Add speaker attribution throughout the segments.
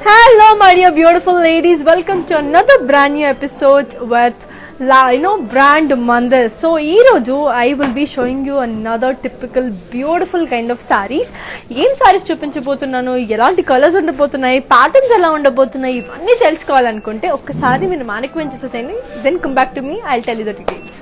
Speaker 1: Hello, my dear beautiful ladies. Welcome to another brand new episode with brand Mandir. So, I will be showing you another typical beautiful kind of sarees. Em sarees చూపించబోతున్నాను, ఎలాంటి colours ఉండబోతున్నాయి, patterns ఎలా ఉండబోతున్నాయి, ఇవన్నీ తెలుసుకోవాలనుకుంటే ఒక్కసారి మీరు మానిక్వెన్ చేసేసేయండి. Then come back to me, I will tell you the details.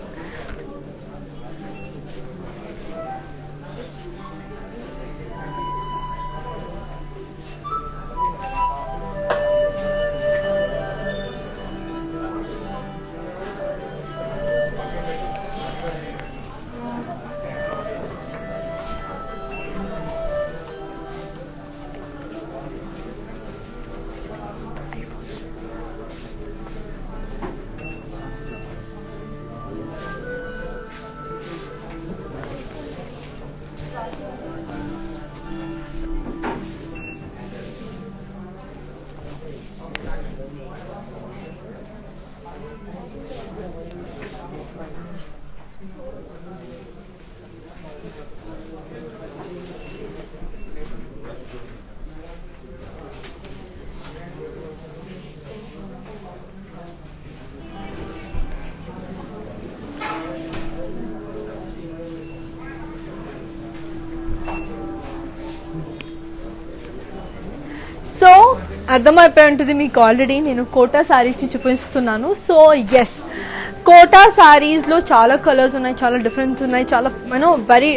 Speaker 1: So అర్థమైపోయి ఉంటుంది మీకు ఆల్రెడీ నేను కోటా శారీస్ని చూపిస్తున్నాను. సో ఎస్, కోటా శారీస్లో చాలా కలర్స్ ఉన్నాయి, చాలా డిఫరెన్స్ ఉన్నాయి, చాలా very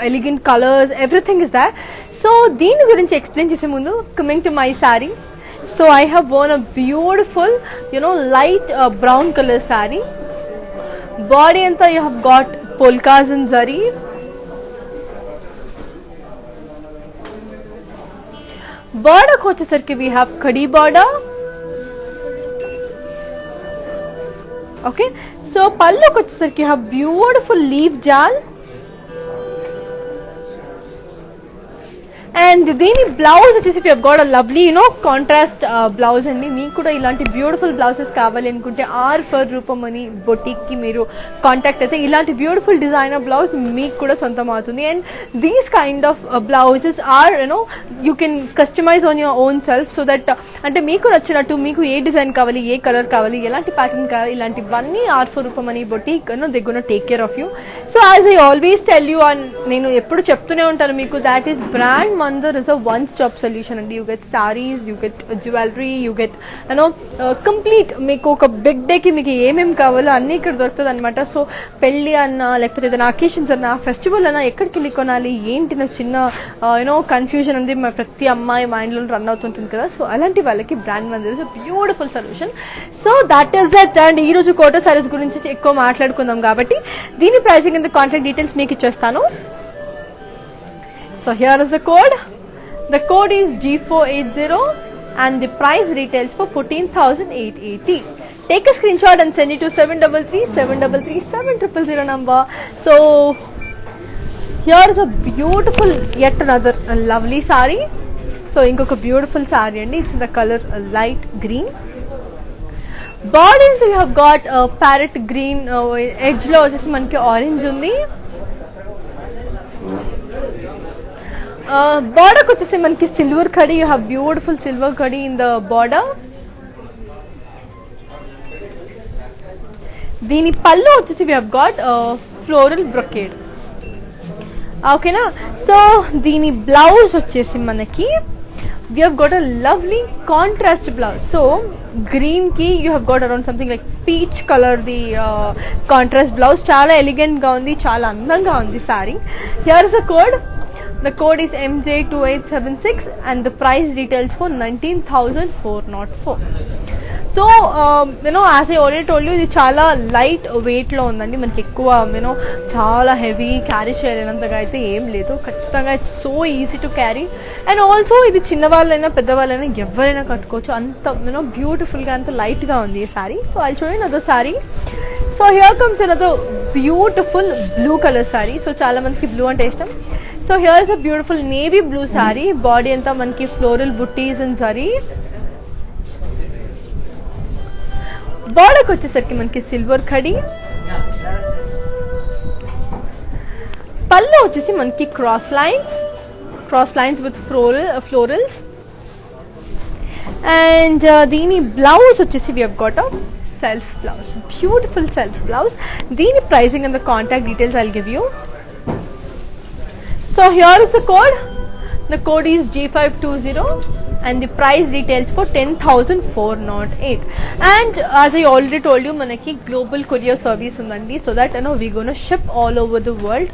Speaker 1: elegant colours, everything is that. So దీని గురించి ఎక్స్ప్లెయిన్ చేసే ముందు, coming to my sari. So I have worn a beautiful light brown colour sari. Body అంతా you have got polkas in zari. Border వచ్చేసరికి we have kadi border. Okay, so pallu వచ్చేసరికి have beautiful leaf jal. And దీని blouse వచ్చేసి you have got a lovely contrast blouse అండి. మీకు కూడా ఇలాంటి beautiful blouses కావాలి అనుకుంటే ఆర్ ఫర్ రూపమని బొటిక్కి మీరు కాంటాక్ట్ అయితే ఇలాంటి బ్యూటిఫుల్ డిజైనర్ బ్లౌజ్ మీకు కూడా సొంతం అవుతుంది. And these kind of blouses are you can customize on your own self. So that అంటే మీకు నచ్చినట్టు మీకు ఏ డిజైన్ కావాలి, ఏ కలర్ కావాలి, ఎలాంటి ప్యాటర్న్ కావాలి, ఇలాంటివన్నీ or for Roopamani boutique they gonna take care of you. So as I always tell you, and నేను ఎప్పుడు చెప్తూనే ఉంటాను మీకు, that is brand Mandir is a one-stop solution, and you get sarees, you get jewelry, you get complete. మీకు ఒక big day కి మీకు ఏమేమి కావాలో అన్ని ఇక్కడ దొరుకుతుంది అనమాట. సో పెళ్లి అన్నా, లేకపోతే ఏదైనా అకేషన్స్ అన్నా, ఫెస్టివల్ అన్నా, ఎక్కడికి వెళ్ళి కొనాలి ఏంటి చిన్న కన్ఫ్యూజన్ ఉంది ప్రతి అమ్మాయి మైండ్ లో రన్ అవుతుంటుంది కదా. సో అలాంటి వాళ్ళకి brand Mandir is beautiful solution. So that is that. And ఈ రోజు కోటా సారీస్ గురించి ఎక్కువ మాట్లాడుకుందాం కాబట్టి దీని ప్రైసింగ్ అండ్ కాంటాక్ట్ డీటెయిల్స్ మీకు ఇచ్చేస్తాను. So here is the code. The code is G480 and the price retails for 14,880. Take a screenshot and send it to 733-733-7000 number. So here is a beautiful yet another lovely saree. So inkoka beautiful saree and it's in the color light green. Body you have got parrot green, edge lo vachesi manki orange undi. Border వచ్చేసి మనకి silver కడి, you have beautiful silver కడి in the border. దీని పళ్ళు వచ్చేసి we have got floral brocade. ఓకేనా. So దీని blouse వచ్చేసి మనకి we have got a lovely contrast blouse. So green కి you have got around something like peach colour the contrast blouse. చాలా ఎలిగెంట్ గా ఉంది, చాలా అందంగా ఉంది sari. Here is the code. The code is MJ2876 and the price retails for 19,404. So as I already told you, ఇది చాలా light వెయిట్లో ఉందండి. మనకి ఎక్కువ చాలా హెవీ క్యారీ చేయలేనంతగా అయితే ఏం లేదు. ఖచ్చితంగా it's so easy to carry. And also ఇది చిన్నవాళ్ళైనా పెద్దవాళ్ళైనా ఎవరైనా కట్టుకోవచ్చు. అంత బ్యూటిఫుల్గా, అంత లైట్గా ఉంది ఈ sorry. So I show you another sorry. So here comes another beautiful blue colour sorry. So చాలా మందికి బ్లూ అంటే ఇష్టం. So here is a beautiful navy blue sorry. Body అంతా మనకి ఫ్లోరల్ బుట్టీస్ అండ్ సారీ. బార్డర్కి వచ్చేసరికి మనకి సిల్వర్ ఖడీ. పళ్ళు వచ్చేసి మనకి cross lines with florals. And దీని బ్లౌజ్ వచ్చేసి we have got a self blouse, beautiful self blouse. దీని pricing and the contact details I'll give you. So here is the code. The code is G520 and the price details for 10,408. And as I already told you, manaki global courier service undandi, so that we gonna ship all over the world.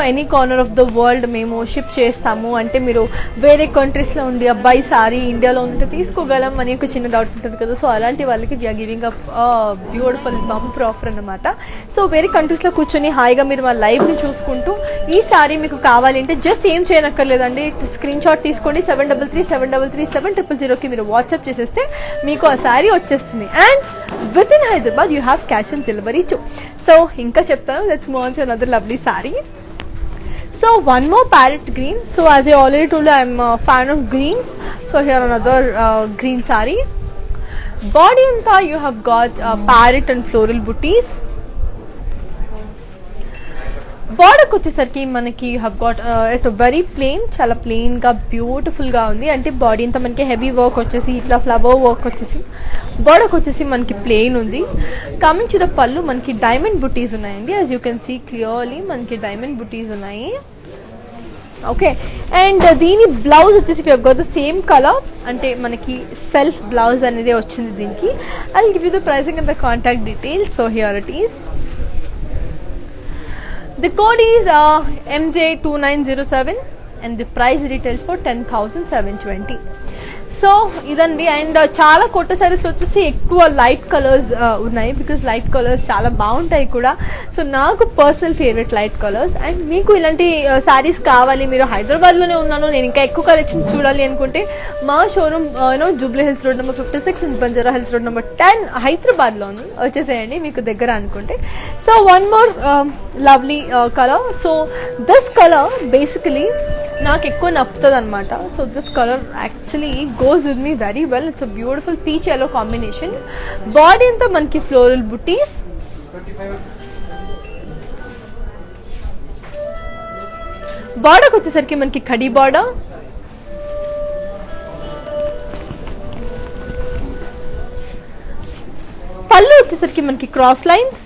Speaker 1: Any corner of the world మేము ship చేస్తాము. అంటే మీరు వేరే కంట్రీస్లో ఉండి అబ్బాయి sorry ఇండియాలో ఉంటే తీసుకోగలం అని ఒక చిన్న డౌట్ ఉంటుంది కదా. సో అలాంటి వాళ్ళకి we're giving up beautiful bumper offer అనమాట. సో వేరే కంట్రీస్లో కూర్చొని హాయిగా మీరు మా లైవ్ని చూసుకుంటూ ఈ సారీ మీకు కావాలి అంటే జస్ట్ ఏం చేయనక్కర్లేదండి, స్క్రీన్ షాట్ తీసుకోండి. 7333730700కి మీరు వాట్సాప్ చేసేస్తే మీకు ఆ సారీ వచ్చేస్తుంది. And with in Hyderabad you have cash on delivery too. So ఇంకా చెప్తాను, let's move on to another lovely saree. So one more parrot green. So as I already told you, I am a fan of greens. So here another green saree. Body anta you have got parrot and floral booties. బార్డర్కి వచ్చేసరికి మనకి you have got it very plain, చాలా ప్లెయిన్గా బ్యూటిఫుల్గా ఉంది. అంటే body అంతా మనకి హెవీ వర్క్ వచ్చేసి ఇట్లా ఫ్లవర్ వర్క్ వచ్చేసి బార్డర్కి వచ్చేసి మనకి ప్లెయిన్ ఉంది. కమింగ్ టు ద పళ్ళు మనకి డైమండ్ బుటీస్ ఉన్నాయండి. As you can see clearly మనకి డైమండ్ బుటీస్ ఉన్నాయి. ఓకే, అండ్ దీని బ్లౌజ్ వచ్చేసి you have got the same colour, అంటే మనకి సెల్ఫ్ బ్లౌజ్ అనేది వచ్చింది దీనికి. I will give you the pricing and the contact details. So here it is. The code is MJ2907 and the price details for 10,720. So ఇదండి. And చాలా కొత్త సారీస్ వచ్చేసి ఎక్కువ లైట్ కలర్స్ ఉన్నాయి, బికాస్ లైట్ కలర్స్ చాలా బాగుంటాయి కూడా. సో నాకు personal favourite light colours. And మీకు ఇలాంటి సారీస్ కావాలి, మీరు హైదరాబాద్లోనే ఉన్నాను, నేను ఇంకా ఎక్కువ కలెక్షన్స్ చూడాలి అనుకుంటే మా showroom Jubilee Hills road number 56 and Banjara Hills road number 10 హైదరాబాద్లోని వచ్చేసేయండి మీకు దగ్గర అనుకుంటే. So one more lovely colour. So this colour basically నాకు ఎక్కువ నప్పుతుంది అనమాట. So this colour actually goes with me very well. It's a beautiful peach yellow combination. Body అంతా మనకి ఫ్లోరల్ బుటీస్. బార్డర్కి వచ్చేసరికి మనకి కడీ బార్డర్. పళ్ళు వచ్చేసరికి మనకి క్రాస్ లైన్స్.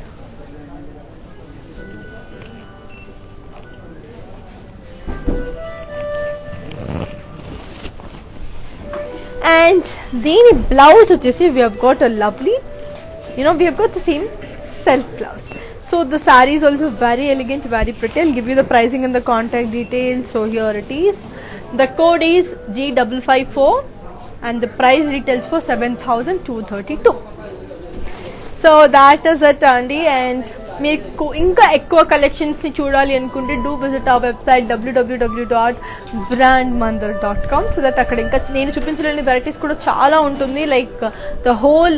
Speaker 1: And దీని బ్లౌజ్ వచ్చేసి we have got a lovely, we have got the same self blouse. So the saree is also very elegant, very pretty. I'll give you the pricing and the contact details. So here it is. The code is G554 and the price details for 7,232. So that is it, Andy. And మీకు ఇంకా ఎక్కువ కలెక్షన్స్ని చూడాలి అనుకుంటే do visit our website www.brandmandar.com. So that అక్కడ ఇంకా నేను చూపించలేని వెరైటీస్ కూడా చాలా ఉంటుంది. లైక్ ద హోల్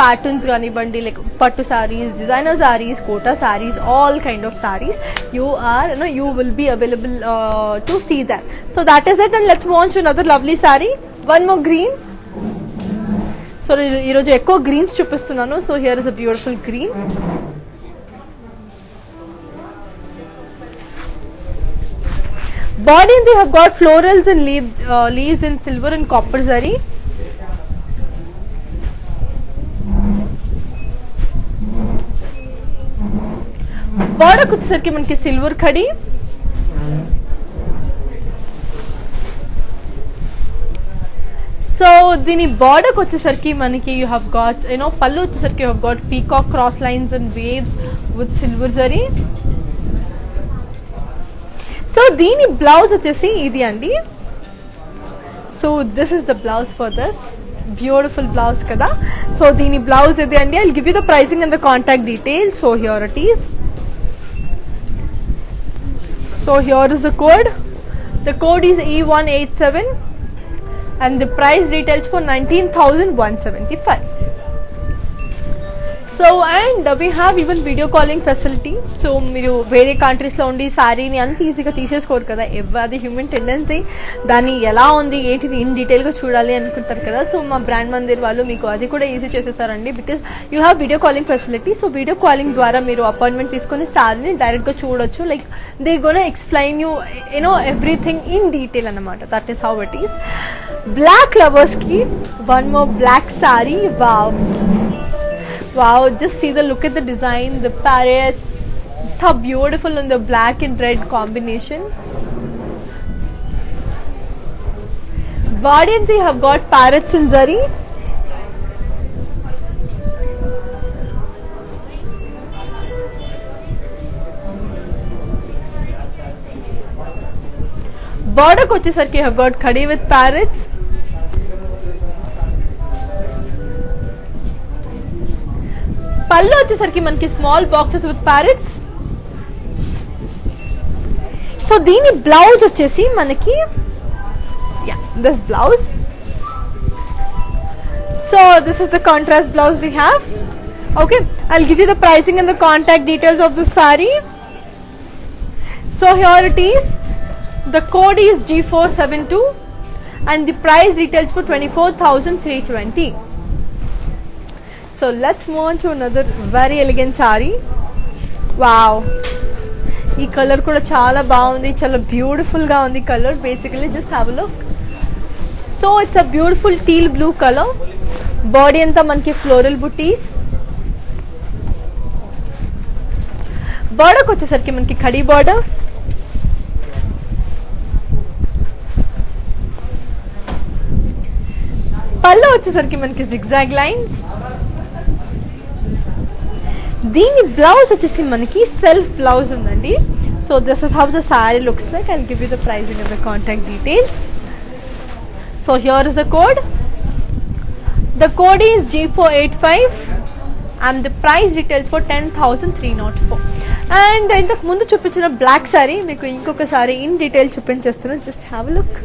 Speaker 1: ప్యాటర్న్స్ కానివ్వండి, లైక్ పట్టు sarees, designer sarees, Kota sarees, all kind of sarees you will be available to see that. So that is it, and let's move on to another lovely saree. One more green. So ఈరోజు ఎక్కువ Greens చూపిస్తున్నాను. So here is a beautiful green. Body they have got florals and leaves in silver and copper zari. Border వచ్చేసరికి మనకి silver khadi. So దీని బార్డర్కి వచ్చేసరికి మనకి you have got పళ్ళు వచ్చేసరికి you have got peacock cross lines and waves with silver zari. So దీని blouse వచ్చేసి ఇది అండి. So this is the blouse for this beautiful blouse కదా. సో దీని బ్లౌజ్ ఇది అండి. I give you the pricing and the contact details. So here it is. So here is the code. The code is E187 and the price details for 19,175. So and we have even video calling facility. So మీరు వేరే కంట్రీస్లో ఉండి శారీని అంత ఈజీగా తీసేసుకోరు కదా, అది human tendency. దాన్ని ఎలా ఉంది ఏంటిది ఇన్ డీటెయిల్గా చూడాలి అనుకుంటారు కదా. సో మా బ్రాండ్ మందిర్ వాళ్ళు మీకు అది కూడా ఈజీ చేసేసారండి, because you have video calling facility. So video calling ద్వారా మీరు అపాయింట్మెంట్ తీసుకొని శారీని డైరెక్ట్గా చూడొచ్చు. Like they gonna explain you everything in detail అన్నమాట. That is how it is. Black లవర్స్కి one more black sari. Wow, just see the look at the design, the parrots, how beautiful in the black and red combination. Body they have got parrots in zari. Border kochesarki have got khadi with parrots. పళ్ళు వచ్చేసరికి మనకి small boxes with parrots. So దీని blouse వచ్చేసి మనకి this blouse. So this is the contrast blouse we have. Okay, I'll give you the pricing and the contact details of this sorry. So here it is. The code is G472 and the price retails for 24,320. So let's move on to another very elegant saree. Wow, ee color kuda chaala baagundi, chaala beautiful ga undi color. Basically just have a look. So it's a beautiful teal blue color. Body anta manki floral booties. Border kochesariki manki khadi border. Pallu వచ్చేసరికి మనకి zigzag lines. దీని blouse వచ్చేసి మనకి self blouse ఉందండి. So this is how the sari looks like. I'll give you the pricing and the contact details. So here is the code. The code is G485 and the price details for 10,304. And ఇంతకు ముందు చూపించిన black sari మీకు ఇంకొక sari in detail చూపించేస్తున్నాను. Just have a look.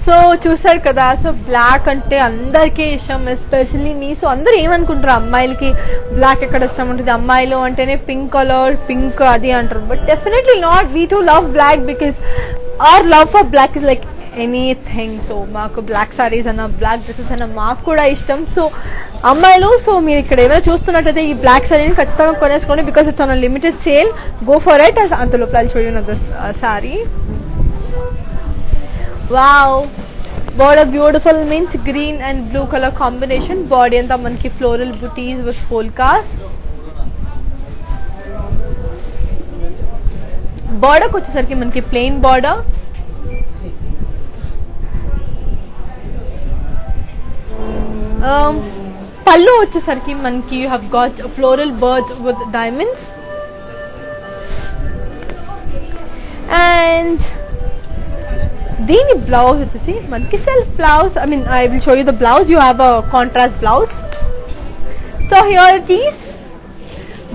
Speaker 1: So చూసారు కదా. So black అంటే అందరికీ ఇష్టం, ఎస్పెషల్లీ మీ. సో అందరు ఏమనుకుంటారు, అమ్మాయిలకి బ్లాక్ ఎక్కడ ఇష్టం ఉంటుంది, అమ్మాయిలు అంటేనే పింక్ కలర్, పింక్ అది అంటారు. But definitely not. We too love black because our love for black is like anything. So మాకు బ్లాక్ సారీస్ అన్న, బ్లాక్ డ్రెస్సెస్ అన్న మాకు కూడా ఇష్టం. సో అమ్మాయిలు, సో మీరు ఇక్కడ ఏమైనా చూస్తున్నట్టయితే ఈ బ్లాక్ సారీని ఖచ్చితంగా కొనేసుకోండి because it's on limited sale. Go for it. అంతలోపల చూడండి sari. Wow, what a beautiful mint green and blue color combination. Body anta manki floral booties with polkas. Border kochesariki manki plain border. Pallu వచ్చేసరికి మనకి you have got floral birds with diamonds. And దీని blouse వచ్చేసి మనకి self blouse. I mean I will show you the blouse. You have a contrast blouse. So here it is.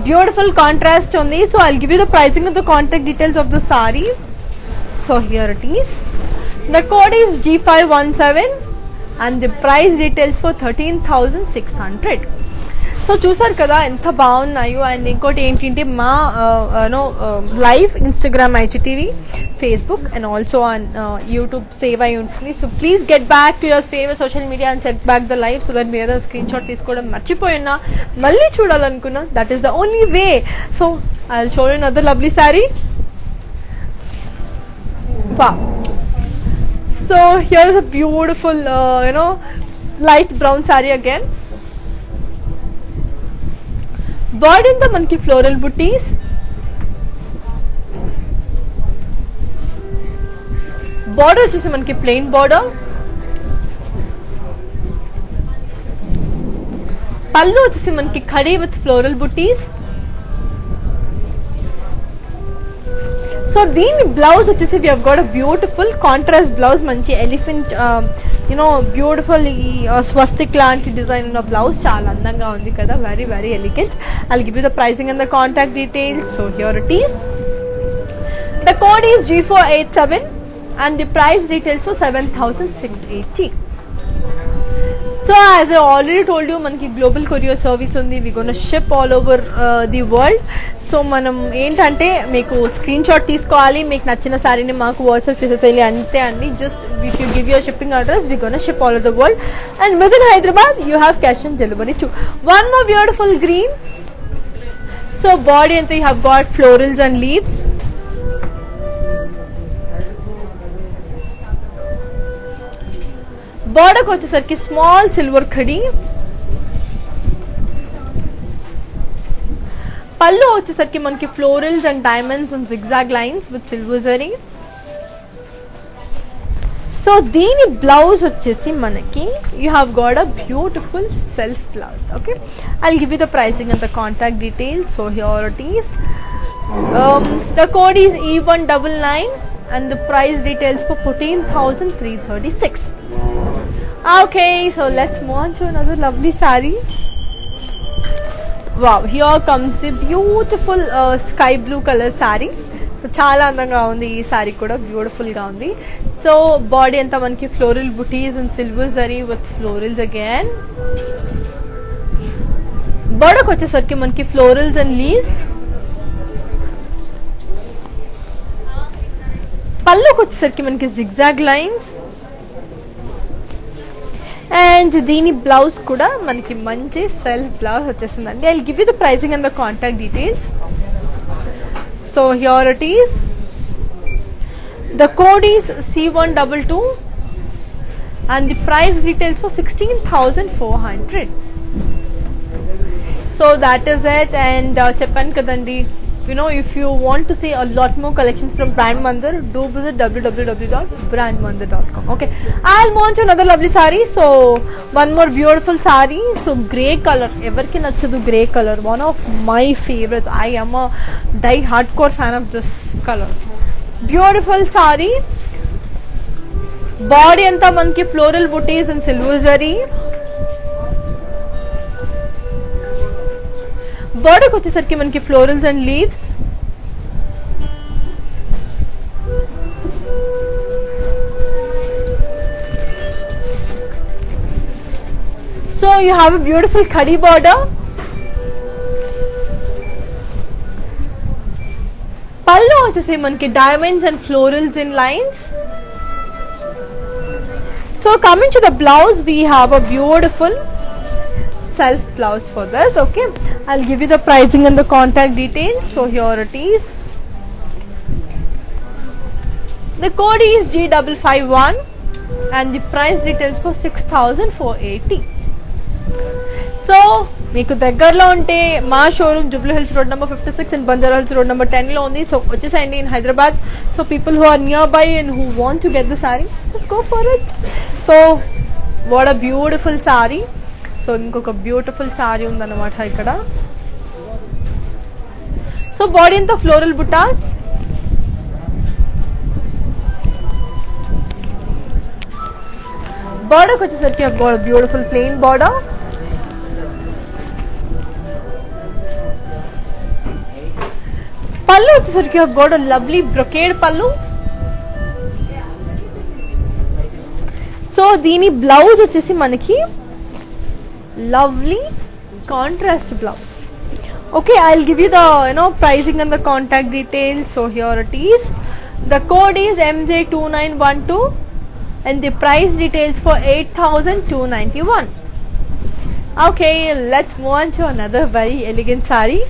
Speaker 1: Beautiful contrast ఉంది. So I will give you the pricing of the contact details of the sari. So here it is. The code is G517 and the price details for 13,600. So చూసారు కదా ఎంత బాగున్నాయో. And ఇంకోటి ఏంటంటే మా live Instagram IGTV, Facebook and also on YouTube save అయి ఉంటుంది. So please get back to your favourite social media and set back the live. So that మీరు ఏదైనా స్క్రీన్ షాట్ తీసుకోవడం మర్చిపోయినా మళ్ళీ చూడాలనుకున్నా that is the only way. So I will show you another lovely sari. So here is a beautiful light brown saree again. Body in the manki floral booties. Border వచ్చేసి మనకి plain border. పళ్ళు వచ్చేసి మనకి khadi with floral బుటీస్. So దీని blouse వచ్చేసి we have got a beautiful contrast blouse, మంచి elephant beautiful ఈ స్వస్తిక్ లాంటి డిజైన్ ఉన్న బ్లౌజ్ చాలా అందంగా ఉంది కదా, very very elegant. I'll give you the pricing and the contact details. So here it is. The code is G487 and the price details for 7,680. So as I already told you, మనకి global courier service ఉంది. We gonna ship all over the world. So మనం ఏంటంటే మీకు screen shot తీసుకోవాలి, మీకు నచ్చిన శారీని మాకు వాట్సాప్ చేసేసేయాలి, అంతే అండి. Just if you give your shipping address we gonna ship all over the world and with in Hyderabad you have cash on delivery too. One more beautiful green. So body అంతా you have got florals and leaves. Border వచ్చేసరికి small silver ఖడీ. పళ్ళు వచ్చేసరికి మనకి florals and diamonds and zigzag lines with silver zari. So దీని blouse వచ్చేసి మనకి you have got a beautiful self blouse. Okay, I'll give you the pricing and the contact details. So here it is. The code is E199 and the price details for 14,336. Okay, so let's move on to another lovely saree. Wow, here comes the beautiful sky blue color saree. So చాలా అందంగా ఉంది ఈ sorry కూడా, beautiful గా ఉంది. So body అంతా మనకి floral buttis and silver zari with florals again. Border వచ్చేసరికి మనకి ఫ్లోరల్స్ అండ్ లీవ్స్. పళ్ళుకి వచ్చేసరికి మనకి జిగ్జాగ్ లైన్స్ అండ్ దీని బ్లౌజ్ కూడా మనకి మంచి సెల్ఫ్ బ్లౌజ్ వచ్చేసిందండి. I will give you the pricing and the contact details. So here it is. The code is C122 and the price details for 16,400. So that is it. And చెప్పాను కదండి, if you want to see a lot more collections from Brand Mandir, do visit www.brandmandir.com. Okay, I'll move on to another lovely saree. So one more beautiful saree. So grey color, everki nachadu grey color, one of my favorites. I am a die hardcore fan of this color. Beautiful saree. Body anta manki floral booties and silver zari. బార్డర్కి వచ్చేసరికి మనకి florals and leaves. So you have a beautiful khadi border. పళ్ళు వచ్చేసి మనకి diamonds and florals in lines. So coming to the blouse we have a beautiful self blouse for this. Okay, I'll give you the pricing and the contact details. So here it is. The code is G551 and the price details for 6,480. So మీకు దగ్గరలో ఉంటే మా showroom Jubilee Hills road number 56 and Banjara Hills road number 10 లో ఉంది. So వచ్చేసండి in Hyderabad. So people who are nearby and who want to get the sari, just go for it. So what a beautiful sari. So ఇంకొక beautiful sari ఉందన్నమాట ఇక్కడ. సో బాడీ అంతా floral బుటాస్. బార్డర్కి వచ్చేసరికి బ్యూటిఫుల్ ప్లెయిన్ బార్డర్. పళ్ళు వచ్చేసరికి గోడ లవ్లీ బ్రొకేడ్ పళ్ళు. సో దీని బ్లౌజ్ వచ్చేసి మనకి lovely contrast blouse. Okay, I'll give you the pricing and the contact details. So here it is. The code is MJ2912 and the price details for 8,291. Okay, let's move on to another very elegant saree.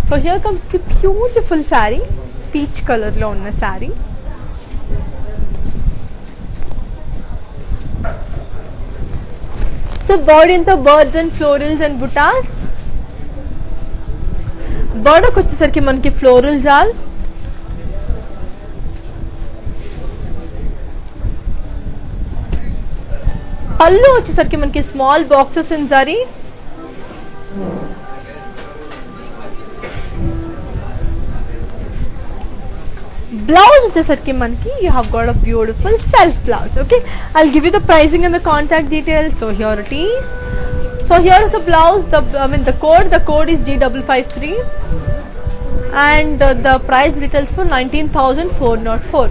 Speaker 1: So here comes the beautiful saree, peach color lo unna saree. So body into birds and florals and buttas. Border వచ్చేసరికి మనకి floral జాల్. పళ్ళు వచ్చేసరికి మనకి small boxes in zari. Blouse వచ్చేసరికి మనకి you have got a beautiful self blouse. Okay, I will give you the pricing and the contact details. So here it is. So here is the blouse, the code is G553 and the price retails for 19,404.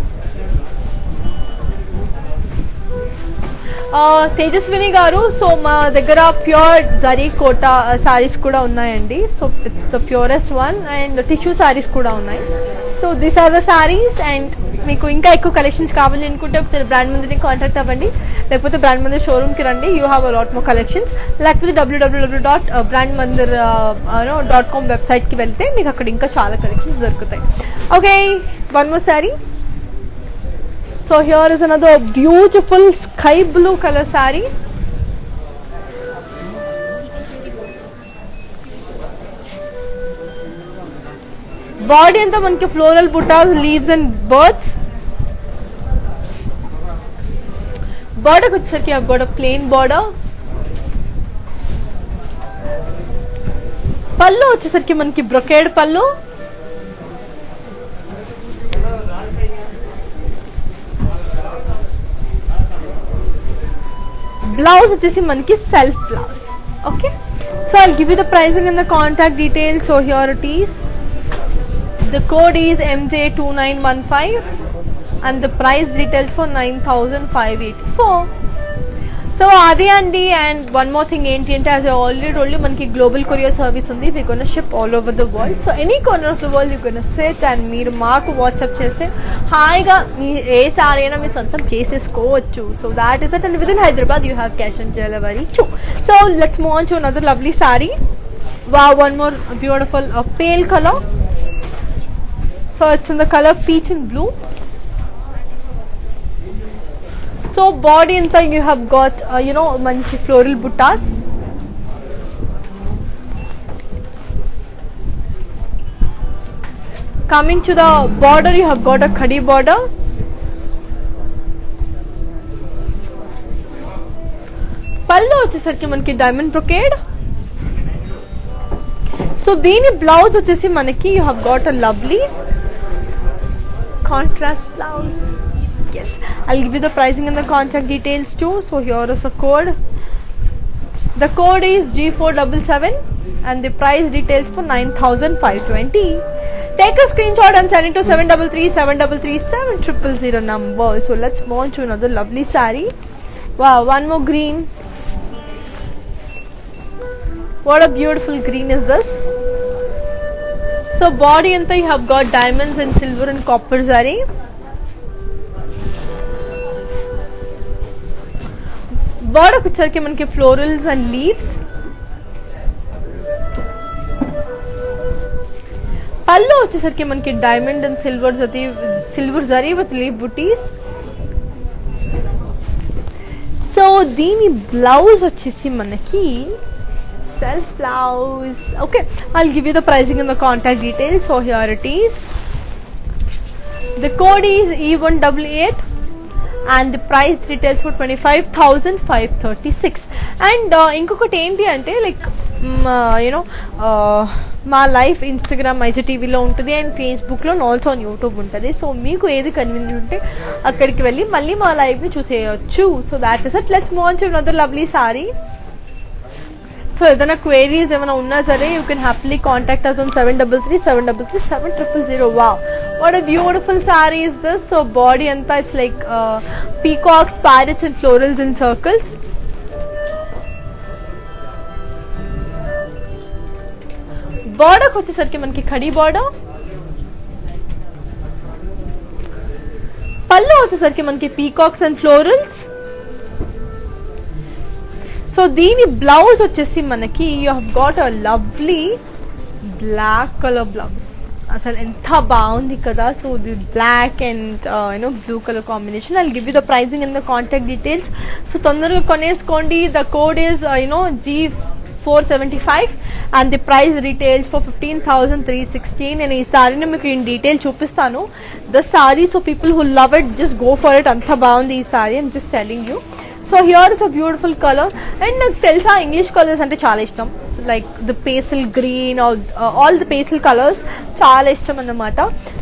Speaker 1: Tejaswini గారు, so మా దగ్గర pure zari quota sarees కూడా ఉన్నాయండి. So it's the purest one and tissue sarees కూడా ఉన్నాయి. So these are the sarees and మీకు ఇంకా ఎక్కువ కలెక్షన్స్ కావాలి అనుకుంటే ఒకసారి బ్రాండ్ మందిర్ని కాంటాక్ట్ అవ్వండి, లేకపోతే బ్రాండ్ మందిర్ షోరూమ్కి రండి. You have a lot more collections. లేకపోతే www.brandmandir.com వెబ్సైట్కి వెళ్తే మీకు అక్కడ ఇంకా చాలా కలెక్షన్స్ దొరుకుతాయి. Okay, one more sorry. So here is another beautiful sky blue color saree. Body anta manki floral buttas, leaves and birds. Border వచ్చేసరికి I've got a plain border. పల్లు వచ్చేసరికి మనకి బ్రొకేడ్ పల్లు. బ్లౌజ్ వచ్చేసి మనకి self blouse. Okay, so I'll give you the pricing and the contact details. So here it is. The code is MJ2915 and the price retails for 9,584. So అది అండి. And one more thing ఏంటి అంటే, as I already told you, మనకి global courier service ఉంది. We gonna ship all over the world. So any corner of the world you gonna search and మీరు మాకు WhatsApp చేస్తే హాయిగా మీ ఏ సారీ అయినా మీ సొంతం చేసేసుకోవచ్చు. So that is it. And with in Hyderabad you have cash on delivery too. So let's move on to another lovely sorry. Wow, one more beautiful pale color. So it's in the color peach and blue. So body anta you have got manchi floral buttas. Coming to the border, you have got a khadi border. Pallu vachesariki manaki diamond brocade. So దీని blouse వచ్చేసి మనకి you have got a lovely contrast blouse. Yes, I'll give you the pricing and the contact details too. So here is a code. The code is G477 and the price details for 9,520. Take a screenshot and send it to 733-733-7000 number. So let's move on to another lovely saree. Wow, one more green. What a beautiful green is this. So body anta you have got diamonds and silver and copper zari. Border వచ్చేసరికి మనకి florals and leaves. పల్లు వచ్చేసరికి మనకి diamond and silver zari with leaf booties. So దీని blouse వచ్చేసి మనకి self blouse. Okay, I'll give you the pricing and the contact details. So here it is. The code is E188 and the price details for 25,536. And ఇంకొకటి ఏంటి అంటే like మా life Instagram IGTVలో ఉంటుంది and ఫేస్బుక్లో also on YouTube ఉంటుంది. So మీకు ఏది convenient ఉంటే అక్కడికి వెళ్ళి మళ్ళీ మా లైవ్ని చూసేయచ్చు. So that is it. Let's move on to another lovely sari. So ఏదైనా క్వైరీస్ ఏమైనా ఉన్నా సరే you can happily contact us on 733-733-7000. Wow, what a beautiful saree is this. So body anta it's like peacocks, parrots and florals in circles. Border వచ్చేసరికి మనకి khadi border. పల్లు వచ్చేసరికి మనకి peacocks and florals. So దీని blouse వచ్చేసి మనకి you have got a lovely black colour blouse. అసలు ఎంత బాగుంది కదా. So the black and blue colour combination. I'll give you the pricing and the contact details. So తొందరగా కొనేసుకోండి. The code is G475 and the price retails for 15,316. నేను ఈ సారీని మీకు ఇన్ డీటెయిల్ చూపిస్తాను. The sari, so people who love it just go for it. అంత బాగుంది ఈ sari. I'm just telling you. So here is a beautiful colour. And నాకు తెలుసా ఇంగ్లీష్ కలర్స్ అంటే చాలా ఇష్టం, like the pastel green all the pastel colours చాలా ఇష్టం అన్నమాట.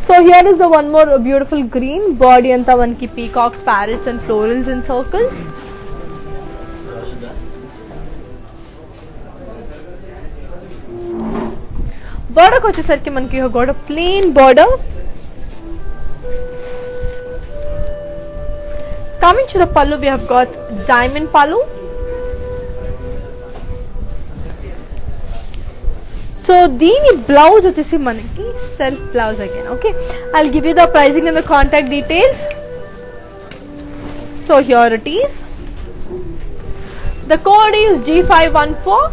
Speaker 1: So here is the one more beautiful green. Body అంతా మనకి peacocks, parrots and florals and circles. బార్డర్కి వచ్చేసరికి మనకి గోడ plain border. Coming to the pallu, we have got diamond pallu. So దీని బ్లౌజ్ వచ్చేసి మనకి self blouse again. Okay, I'll give you the pricing and the contact details. So here it is. The code is G514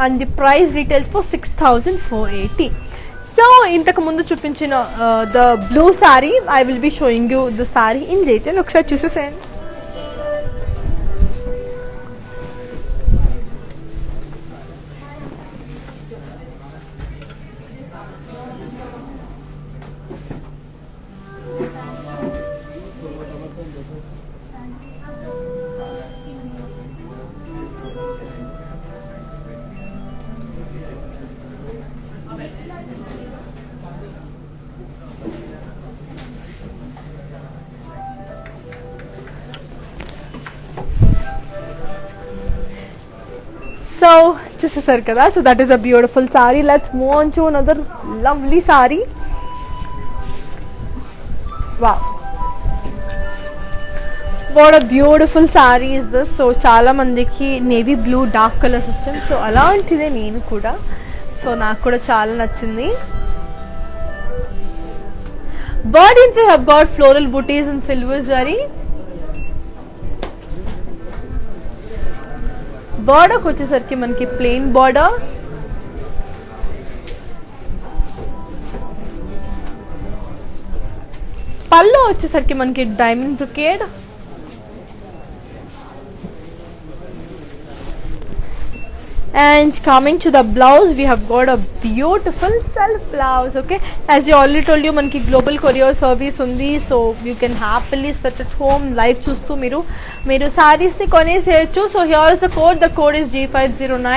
Speaker 1: and the price details for 6,480. So ఇంతకు ముందు చూపించిన the blue sorry, I will be showing you the sorry in detail. ఒకసారి చూసేసేయండి. So చూసేసారు కదా. So that is a beautiful sorry. Let's move on to another lovely sorry. Wow, what a beautiful sorry is this. So చాలా మందికి navy blue dark colour system, so అలాంటిదే నేను కూడా. So నాకు కూడా చాలా నచ్చింది. Bodies have got floral buttis and silver zari. బార్డర్కి వచ్చేసరికి మనకి ప్లెయిన్ బార్డర్. పళ్ళు వచ్చేసరికి మనకి diamond brocade. And coming to the blouse, we have got a beautiful self blouse. Okay, as you already told you, manki global courier service undi, so you can happily sit at home live chustu మీరు sarees ni koneseyochu. So here is the code is G509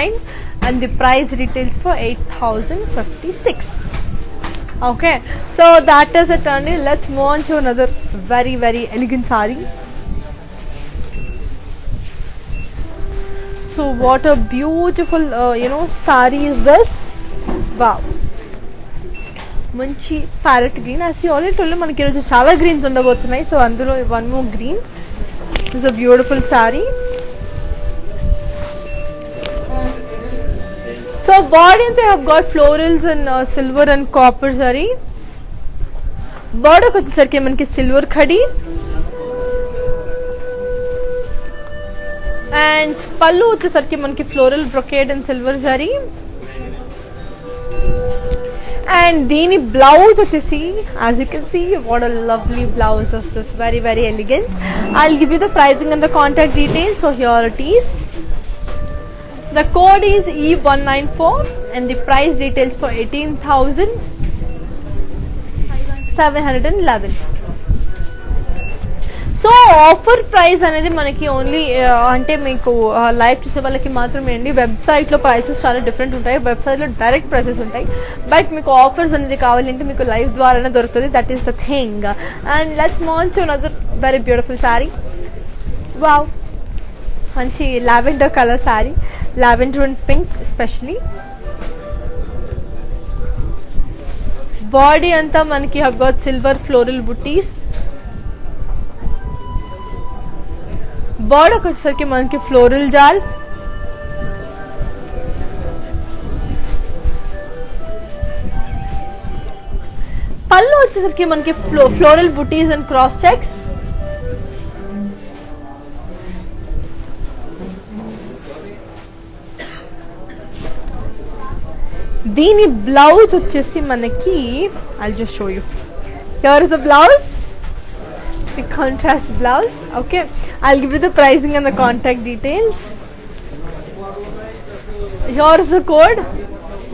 Speaker 1: and the price retails for 8,056. Okay, so that is it only. Let's move on to another very very elegant saree. So what a beautiful saree is this. Wow, మంచి parrot green. As you already told, మనకి ఈరోజు చాలా greens ఉండబోతున్నాయి. So అందులో one more green. It's a beautiful sari. So body అంతా have got florals and silver and copper sari. బార్డర్కి వచ్చేసరికి మనకి సిల్వర్ ఖడీ. అండ్ పళ్ళు వచ్చేసరికి మనకి floral brocade and silver zari. And దీని బ్లౌజ్ వచ్చేసి as you can see, what a lovely blouse is this. Very very elegant. I will give you the pricing and the contact details. So here it is. The code is E194 and the price details for 18,711. So offer price అనేది మనకి only అంటే మీకు live చూసే వాళ్ళకి మాత్రమే అండి. వెబ్సైట్లో prices చాలా డిఫరెంట్ ఉంటాయి, వెబ్సైట్లో డైరెక్ట్ ప్రైసెస్ ఉంటాయి. బట్ మీకు ఆఫర్స్ అనేది కావాలంటే మీకు లైవ్ ద్వారానే దొరుకుతుంది. That is the thing. And let's move on to another very beautiful sari. Wow, మంచి lavender colour sari. Lavender and pink especially. Body అంతా మనకి హ్యావ్ గాట్ సిల్వర్ ఫ్లోరల్ బుటీస్. బార్డర్కి వచ్చేసరికి మనకి ఫ్లోరల్ జాల్. పళ్ళు వచ్చేసరికి మనకి floral buttis and cross checks. దీని బ్లౌజ్ వచ్చేసి మనకి I'll just show you. Here is the blouse, the contrast blouse. Okay, I'll give you the pricing and the contact details. Here is the code.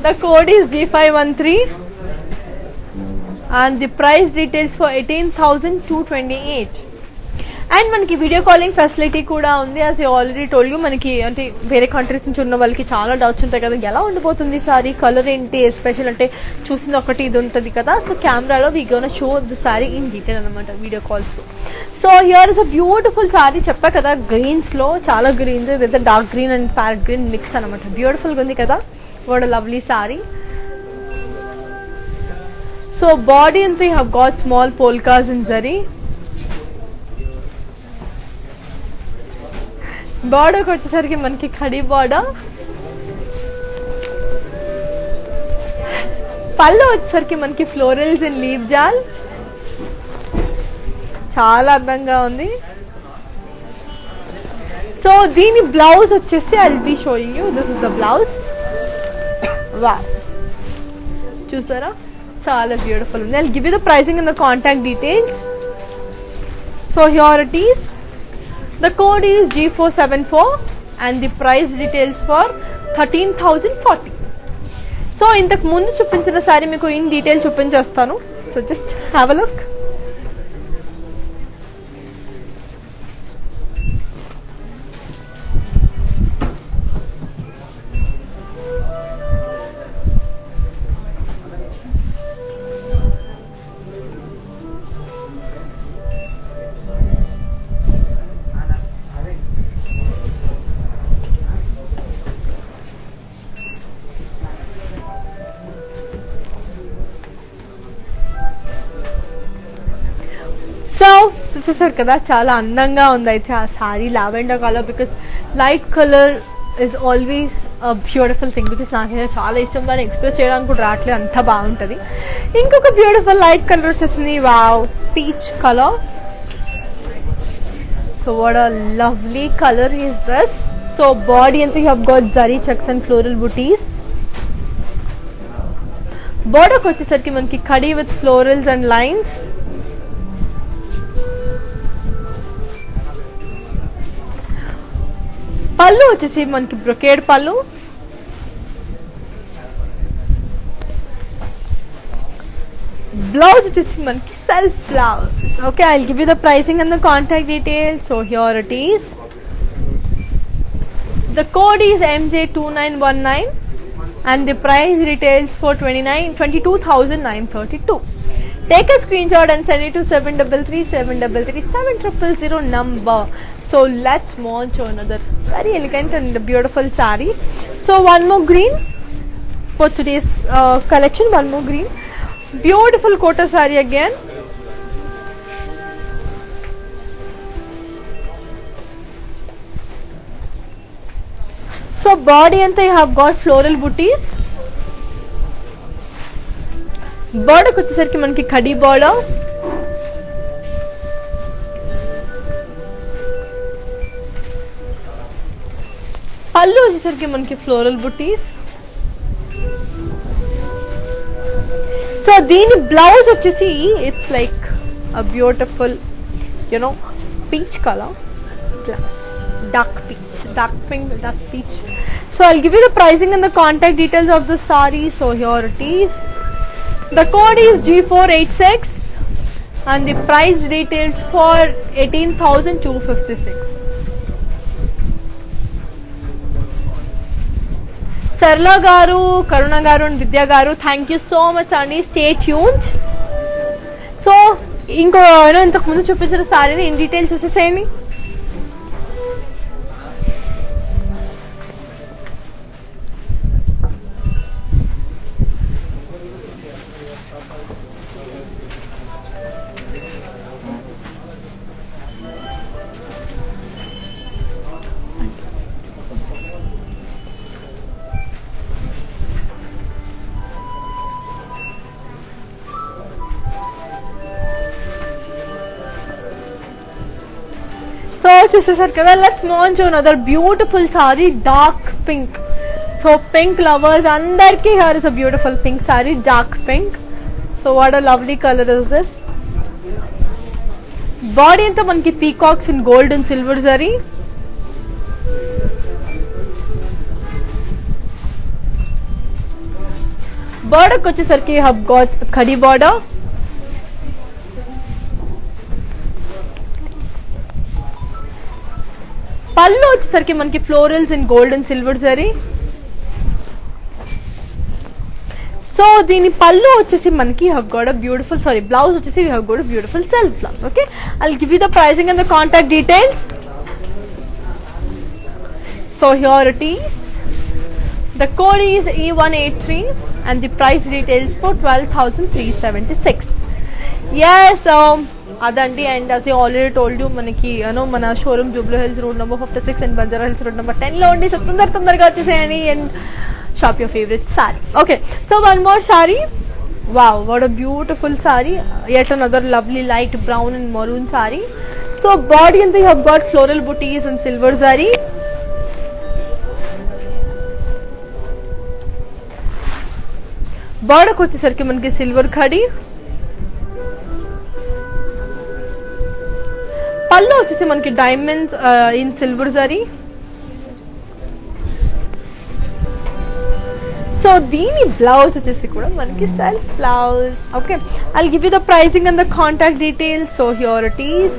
Speaker 1: The code is G513 and the price details for 18,228. And మనకి video calling facility కూడా ఉంది. As you already told you, మనకి అంటే వేరే countries నుంచి ఉన్న వాళ్ళకి చాలా డౌట్స్ ఉంటాయి కదా, ఎలా ఉండిపోతుంది సారీ, కలర్ ఏంటి ఎస్పెషల్ అంటే చూసింది ఒకటి ఇది ఉంటుంది కదా. సో కెమెరాలో we gonna show the sari in detail అనమాట video calls. So here is a beautiful sari, చెప్పా కదా గ్రీన్స్ లో చాలా గ్రీన్స్, ఇదైతే dark green and parrot green mix అనమాట. బ్యూటిఫుల్ గా ఉంది కదా, what a lovely sari. So body అంతా you have got small polkas in zari. బార్డర్కి వచ్చేసరికి మనకి ఖడీ బార్డర్, పళ్ళు వచ్చేసరికి మనకి ఫ్లోరల్స్ అండ్ లీవ్ జాల్, చాలా అందంగా ఉంది. సో దీని బ్లౌజ్ వచ్చేసి I will be showing you, this is the blouse. Wow, చూసారా చాలా బ్యూటిఫుల్ ఉంది. I will give you the pricing and the contact details. So here it is. The code is G474 and the price details for 13,040. So ఇంతకు ముందు చూపించిన సారీ మీకు in detail చూపించేస్తాను. So just have a look. So చూసేసారు కదా, చాలా అందంగా ఉంది అయితే ఆ sari lavender colour. Because light colour is always a beautiful thing. Because నాకైతే చాలా ఇష్టం, దాన్ని ఎక్స్ప్రెస్ చేయడానికి కూడా రావట్లేదు, అంత బాగుంటుంది. ఇంకొక బ్యూటిఫుల్ లైట్ కలర్ వచ్చేసింది, wow, peach colour. So what a lovely colour is this. So body అంతా you have got zari checks and floral బుటీస్. బార్డర్కి వచ్చేసరికి మనకి కడీ విత్ ఫ్లోరల్స్ అండ్ లైన్స్. పళ్ళు వచ్చేసి మనకి బ్రొకేడ్ పళ్ళు. బ్లౌజ్ వచ్చేసి మనకి self blouse. Okay, I will give you the pricing and the contact details. So here it is. The code is MJ2919 and the price retails for 22,932. Take a screenshot and send it to 733-733-7000 number. So let's move on to another very elegant and beautiful saree. So one more green for today's collection. One more green, beautiful kota saree again. So body anta you have got floral booties. Border వచ్చేసరికి మనకి khadi border. పళ్ళు వచ్చేసరికి మనకి floral బుటీస్. So దీని blouse వచ్చేసి it's like a beautiful you know peach colour glass, dark peach, dark pink, dark peach. So I will give you the pricing and the contact details of the sari. So here it is. The code is G486 and the price details for 18,256. Sarla garu, Karuna garu and Vidya garu, thank you so much Andy. Stay tuned. So inko ఇంతకు ముందు చూపించిన సారీని in detail చూసేసేయండి. So చూసేసారు కదా, let's move on to another beautiful sari, dark pink. So pink lovers అందరికి here is a beautiful pink sari, dark pink. So what a lovely colour is this. Body అంతా మనకి peacocks in gold and silver zari. బార్డర్కి వచ్చేసరికి you have got khadi border. పళ్ళు వచ్చేసరికి మనకి florals in gold and silver zari. So దీని పళ్ళు వచ్చేసి మనకి have got a beautiful blouse వచ్చేసి have got a beautiful self blouse. Okay, I will give you the pricing and the contact details. So here it is. The code is E183 and the price retails for 12,376. Yes, adandi, and as I already told you, manaki mana showroom Jubilee Hills road number 56 and Banjara Hills road number 10 lo undi. So tondar ga vacheseyani and shop your favorite saree. Okay, so one more saree. Wow, what a beautiful saree. Yet another lovely light brown and maroon saree. So body and they have got floral booties and silver zari. బార్డర్కి వచ్చేసరికి మనకి silver ఖడీ. పళ్ళు వచ్చేసి మనకి diamonds in silver zari. So దీని blouse వచ్చేసి కూడా మనకి self blouse. Okay, I will give you the pricing and the contact details. So here it is.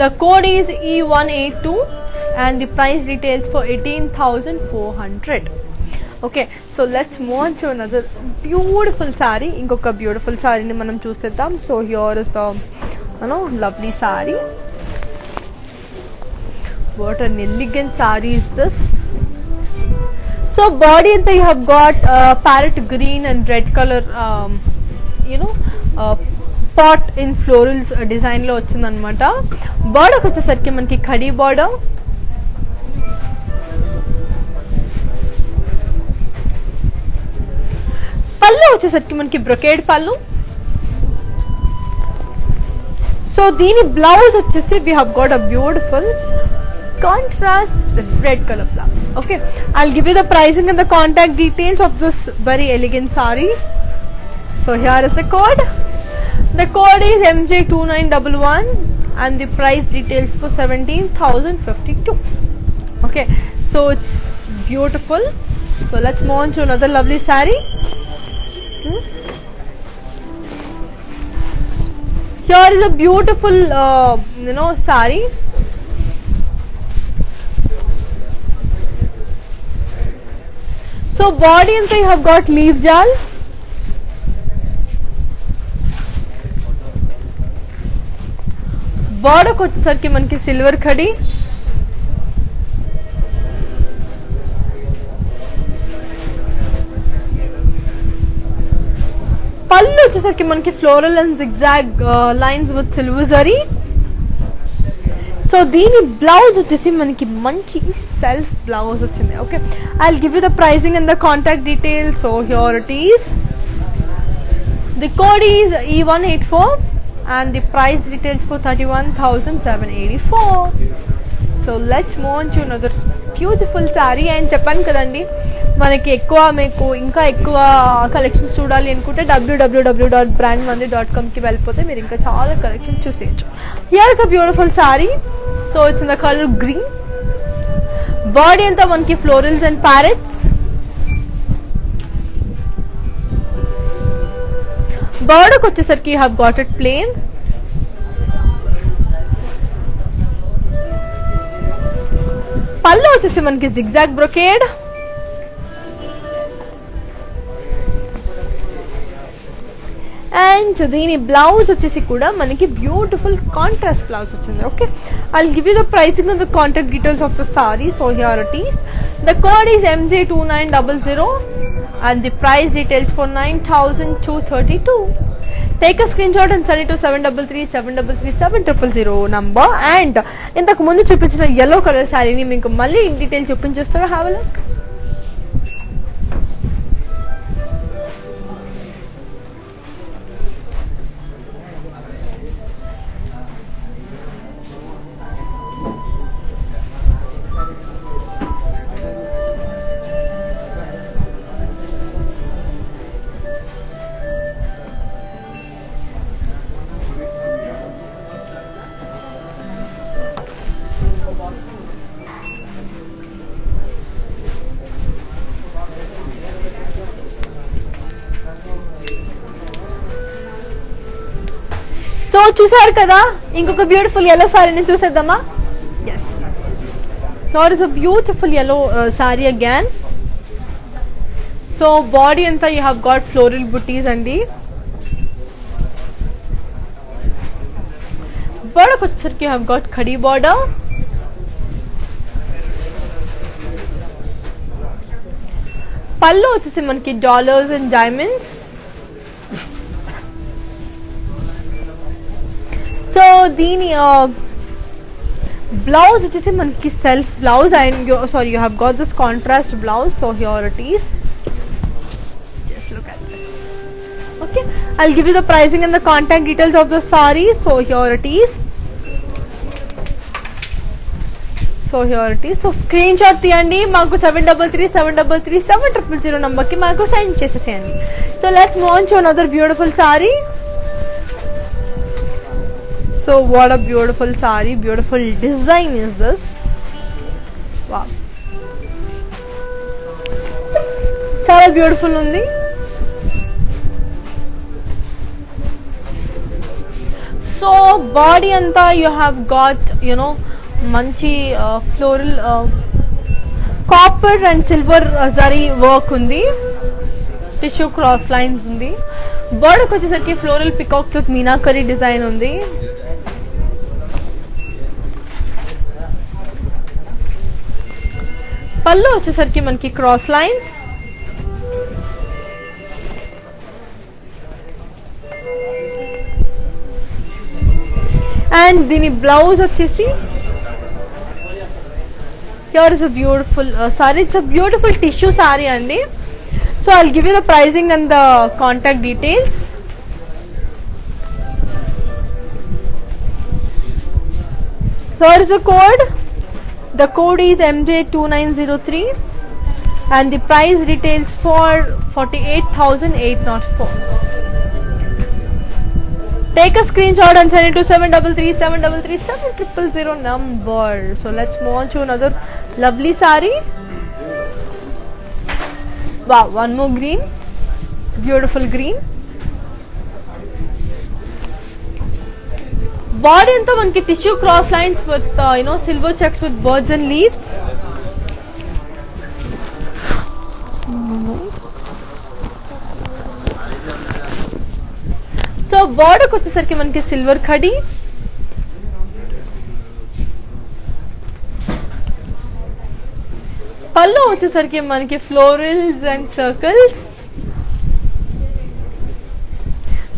Speaker 1: The code is E182 and the price retails for 18,400. Okay, so let's move on to another beautiful sorry. ఇంకొక beautiful సారీని మనం చూసేద్దాం. So here is the lovely saree. What an elegant sorry is this. So body అంతా you have got parrot green and red colour pot in florals డిజైన్లో వచ్చిందనమాట. బార్డర్కి వచ్చేసరికి మనకి khadi border. పళ్ళు వచ్చేసరికి మనకి బ్రొకేడ్ పళ్ళు. సో దీని బ్లౌజ్ వచ్చేసి we have got a beautiful contrast red colour blouse. Okay, I will give you the pricing and the contact details of this very elegant sorry. So here is the code. The code is MJ2911 and the price details for 17,052. Okay, so it's beautiful. So let's move on to another lovely saree. Here is a beautiful saree. So body and you have got leaf jal. Border ko వచ్చేసరికి మనకి silver ఖడీ. పళ్ళు వచ్చేసరికి మనకి floral and zigzag lines with silver zari. So దీని blouse వచ్చేసి మనకి మంచి సెల్ఫ్ బ్లౌజ్ వచ్చింది. Okay, I will give you the pricing and the contact details. So here it is. The code is E184 and the price retails for 31,784. So let's move on to another beautiful saree. And చెప్పాను కదండి, మనకి మీకు ఇంకా ఎక్కువ collections చూడాలి అనుకుంటే www.brandmandi.com వెళ్ళిపోతే మీరు ఇంకా చాలా కలెక్షన్స్ చూసేయచ్చు. Here is a beautiful sari. So it's in the colour green. Body అంతా మనకి ఫ్లోరల్స్ అండ్ ప్యారెట్స్. బార్డర్కి వచ్చేసరికి you have got it plain. పళ్ళు వచ్చేసి మనకి జిగ్జాగ్ బ్రొకేడ్. అండ్ దీని బ్లౌజ్ వచ్చేసి కూడా మనకి బ్యూటిఫుల్ కాంట్రాస్ట్ బ్లౌజ్ వచ్చింది. Okay, I will give you the pricing and the contact details of the sari. So here it is. The code is MJ2900 and the price details for 9,232. Take a screenshot and send it to 733-733-7000 number. And ఇంతకు ముందు చూపించిన yellow color శారీని మీకు మళ్ళీ in detail చూపించేస్తారా? Have a look. So చూసారు కదా, ఇంకొక బ్యూటిఫుల్ yellow సారీని చూసేద్దామా? Yes, Here is a beautiful yellow saree again. So body anta you have got floral booties andi. Border వచ్చేసరికి you have got khadi border. పళ్ళు వచ్చేసి మనకి dollars and diamonds. So దీని blouse వచ్చేసి మనకి self blouse and sorry you have got this contrast blouse. So here it is. Just look at this. Okay, I'll give you the pricing and the contact details of the saree. So here it is. So screen shot తీయండి, మాకు 7337337000 నంబర్కి మాకు send చేసేసేయండి. So let's move on to another beautiful sari. So what a beautiful sorry, beautiful design is this. Wow, చాలా beautiful ఉంది. So body అంతా you have got you know మంచి floral copper and silver zari work ఉంది. టిష్యూ క్రాస్ లైన్స్ ఉంది. బోర్డర్కి వచ్చేసరికి floral peacocks with meenakari design ఉంది. పళ్ళు వచ్చేసరికి మనకి క్రాస్ లైన్స్. అండ్ దీని బ్లౌజ్ వచ్చేసి here is a beautiful saree. It's a beautiful tissue saree andi. So I'll give you the pricing and the contact details. Here is the code. The code is MJ2903 and the price retails for 48,804. Take a screenshot and send it to 7337337000 number. So let's move on to another lovely saree. Wow, one more green, beautiful green. Body anta manki tissue cross lines with silver checks with birds and leaves. So బార్డర్కి వచ్చేసరికి మనకి silver ఖడీ. పళ్ళు వచ్చేసరికి మనకి florals and circles.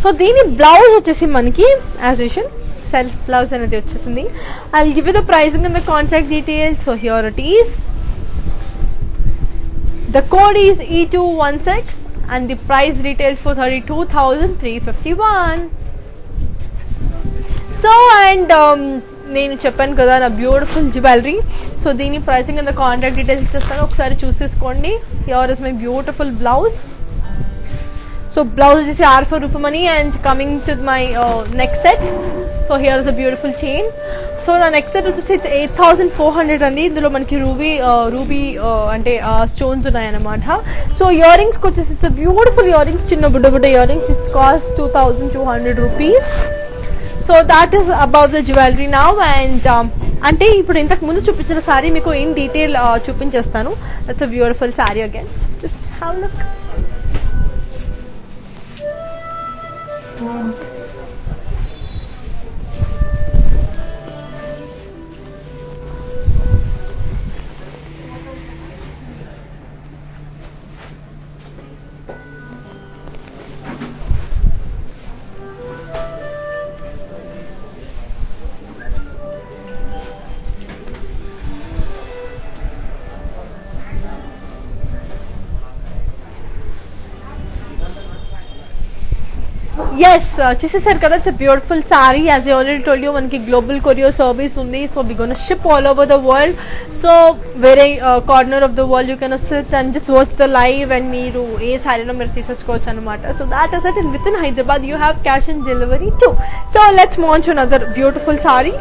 Speaker 1: So దీని blouse వచ్చేసి మనకి యాజ్ యూజువల్ సెల్ఫ్ బ్లౌజ్ అనేది వచ్చేసింది. I will give you the pricing and the contact details. So here it is. The code is E216 and the price retails for 32,351. So and నేను చెప్పాను కదా నా beautiful jewellery. So దీని pricing and the contact details ఇచ్చేస్తాను, ఒకసారి చూసేసుకోండి. Here is my beautiful blouse. So blouse వచ్చేసి R for Rupamani and coming to my next set. So here is a beautiful chain. So నా నెక్స్ట్ సెట్ వచ్చేసి 8,400 అండి. ఇందులో మనకి రూబీ అంటే స్టోన్స్ ఉన్నాయన్నమాట. సో ఇయర్ రింగ్స్కి వచ్చేసి బ్యూటిఫుల్ ఇయర్ రింగ్స్, చిన్న బుడ్డ earrings. It cost 2,200 rupees. So that is about the jewellery now. And అంటే ఇప్పుడు ఇంతకు ముందు చూపించిన సారీ మీకు ఇన్ డీటెయిల్ చూపించేస్తాను. That's a beautiful sari again. Just have look. Yes చూసేసారు కదా, it's beautiful sari. As I already told you మనకి గ్లోబల్ కొరియర్ సర్వీస్ ఉంది. So we gonna ship all over the world. So వేరే corner of the world you can sit and just watch the live and మీరు ఏ సారీలో మీరు తీసేసుకోవచ్చు అనమాట. So that is it. And with in Hyderabad you have cash on delivery too. So let's move on to another beautiful sari.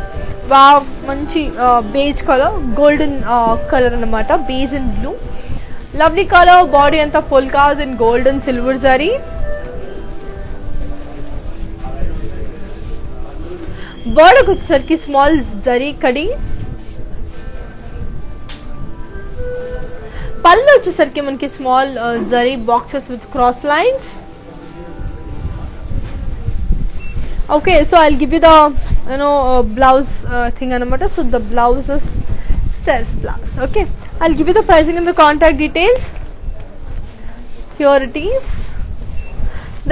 Speaker 1: Wow, మంచి beige colour, golden colour అనమాట. Beige and blue, lovely colour. Body అంతా polkas and gold and silver zari. బోర్డర్కి వచ్చేసరికి small zari కడి. పళ్ళు వచ్చేసరికి మనకి small zari boxes with cross lines. Okay, so I'll give you the blouse thing anamata. So the blouse is self blouse. Okay, I'll give you the pricing and the contact details. Here it is.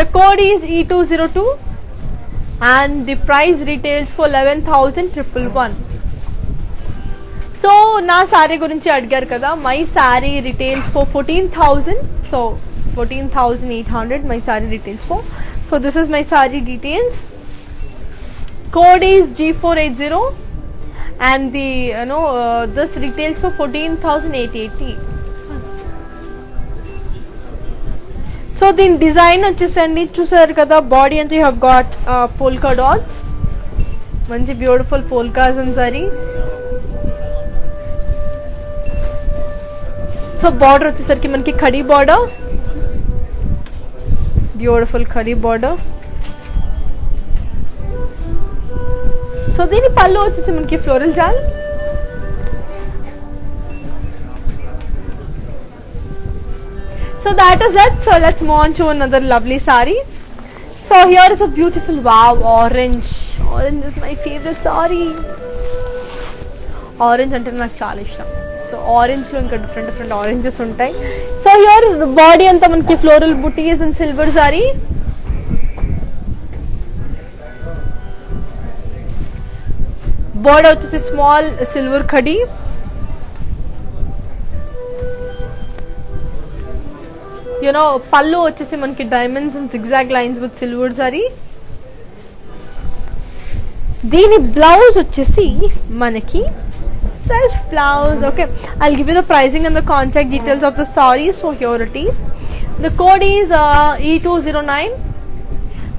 Speaker 1: The code is E202 and the price retails for 11,111. So na saree gurinchi adigaru kada, my saree retails for 14,000. So 14,800 my saree retails for. So this is my saree details. Code is G480 and the this retails for 14,880. So the design వచ్చేసండి చూసారు కదా, body అంతా you have got polka dots, మంచి beautiful polkas and zari. So border వచ్చేసరికి మనకి khadi border, beautiful khadi border. So దీని పళ్ళు వచ్చేసి మనకి ఫ్లోరల్ జాల్. So that is it. So let's move on to another lovely saree. So here is a beautiful, wow, orange. Orange is my favorite saree. Orange అంటే నాకు చాలా ఇష్టం. సో ఆరెంజ్ లో ఇంకా డిఫరెంట్ ఆరెంజెస్ ఉంటాయి. సో హియర్ బాడీ అంతా మనకి floral buttis and silver sorry. Border వచ్చేసి స్మాల్ సిల్వర్ ఖడీ. పళ్ళు వచ్చేసి మనకి diamonds and zigzag lines with silver sorry. దీని బ్లౌజ్ వచ్చేసి మనకి self blouse. Okay, I'll give you the pricing and the contact details of the saree. So here it is. The code is E209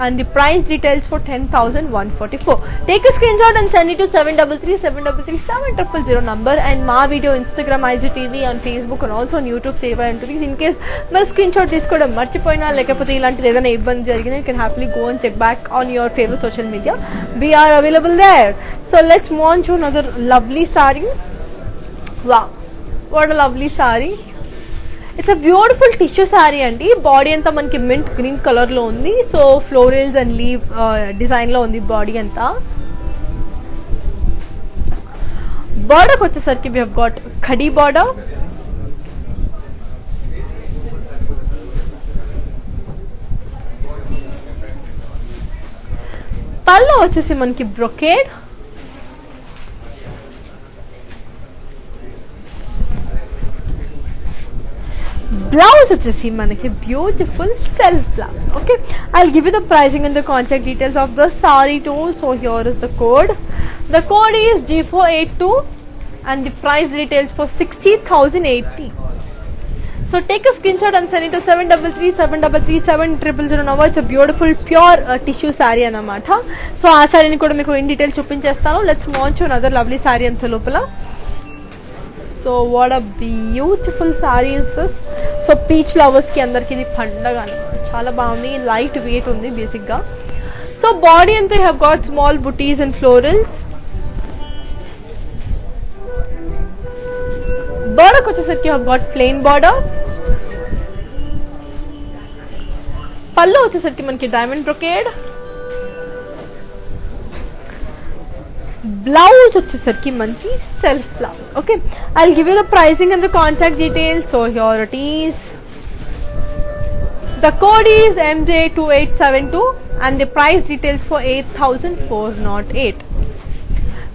Speaker 1: and the price details for 10,144. Take a screenshot and send it to 733-733-7000 number and my video Instagram IGTV on Facebook and also on YouTube Seva entries. In case my screenshot తీసుకోవడం మర్చిపోయినా లేకపోతే ఇలాంటిది ఏదైనా ఇబ్బంది జరిగినా you can happily go and check back on your favorite social media. We are available there. So let's move on to another lovely saree. Wow, what a lovely saree. It's a beautiful tissue saree అండి. Body అంతా మనకి mint green colour లో ఉంది. So florals and leaf design లో ఉంది body అంతా. Border వచ్చేసరికి we have got khadi border. పళ్ళు వచ్చేసి మనకి బ్రొకేడ్. బ్లౌజ్ వచ్చేసి మనకి beautiful self blouse. Okay, I'll give you the pricing and the contact details of the saree too. So here is the code. The code is G482 and the price retails for 60,080. So take a screenshot and send it to 733-733-7000 number. It's a beautiful pure tissue saree anamata. So aa saree ni kuda meeku in detail chupinchestanu. Let's move on to another lovely saree anta lopala. So what a beautiful saree is this. So peach lovers ki andarki idi pandaga anamata. Chala baagundi, light weight undi basic ga. So body ante have got small booties and florals. Border kochesarki have got plain border. Pallu vachesarki manki diamond brocade. Blouse వచ్చేసరికి మనకి self blouse. Okay, I'll give you the pricing and the contact details. So here it is. The code is MJ2872 and the price details for 8,408.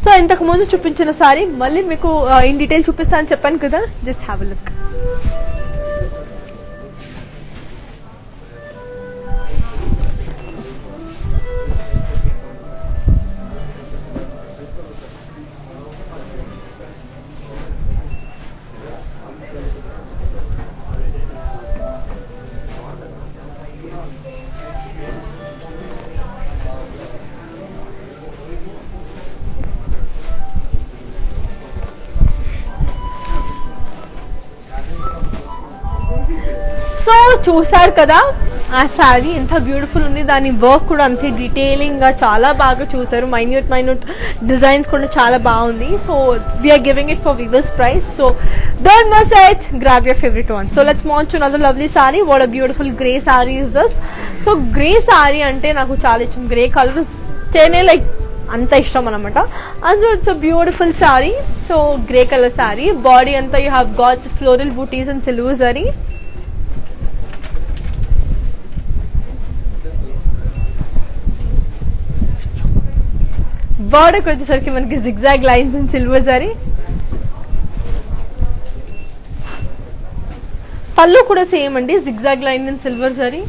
Speaker 1: So ఇంతకు ముందు చూపించిన సారీ మళ్ళీ మీకు in detail చూపిస్తానని చెప్పాను కదా, just have a look. So చూసారు కదా, ఆ శారీ ఎంత బ్యూటిఫుల్ ఉంది, దాని వర్క్ కూడా అంతే డీటెయిలింగ్గా చాలా బాగా చూసారు, మైన్యూట్ డిజైన్స్ కూడా చాలా బాగుంది. So we're giving it for weavers price. So don't miss it, grab your favourite one. So let's move to another lovely saree. What a beautiful grey saree is this. So grey saree అంటే నాకు చాలా ఇష్టం, grey colour తేనే like అంత ఇష్టం అనమాట. అందులో it's a beautiful sari. So grey colour sari, body అంతా you have got floral butis and silver zari. బార్డర్కి వచ్చేసరికి మనకి zigzag lines and silver zari. Pallu కూడా సేమ్ అండి, zigzag line and silver zari.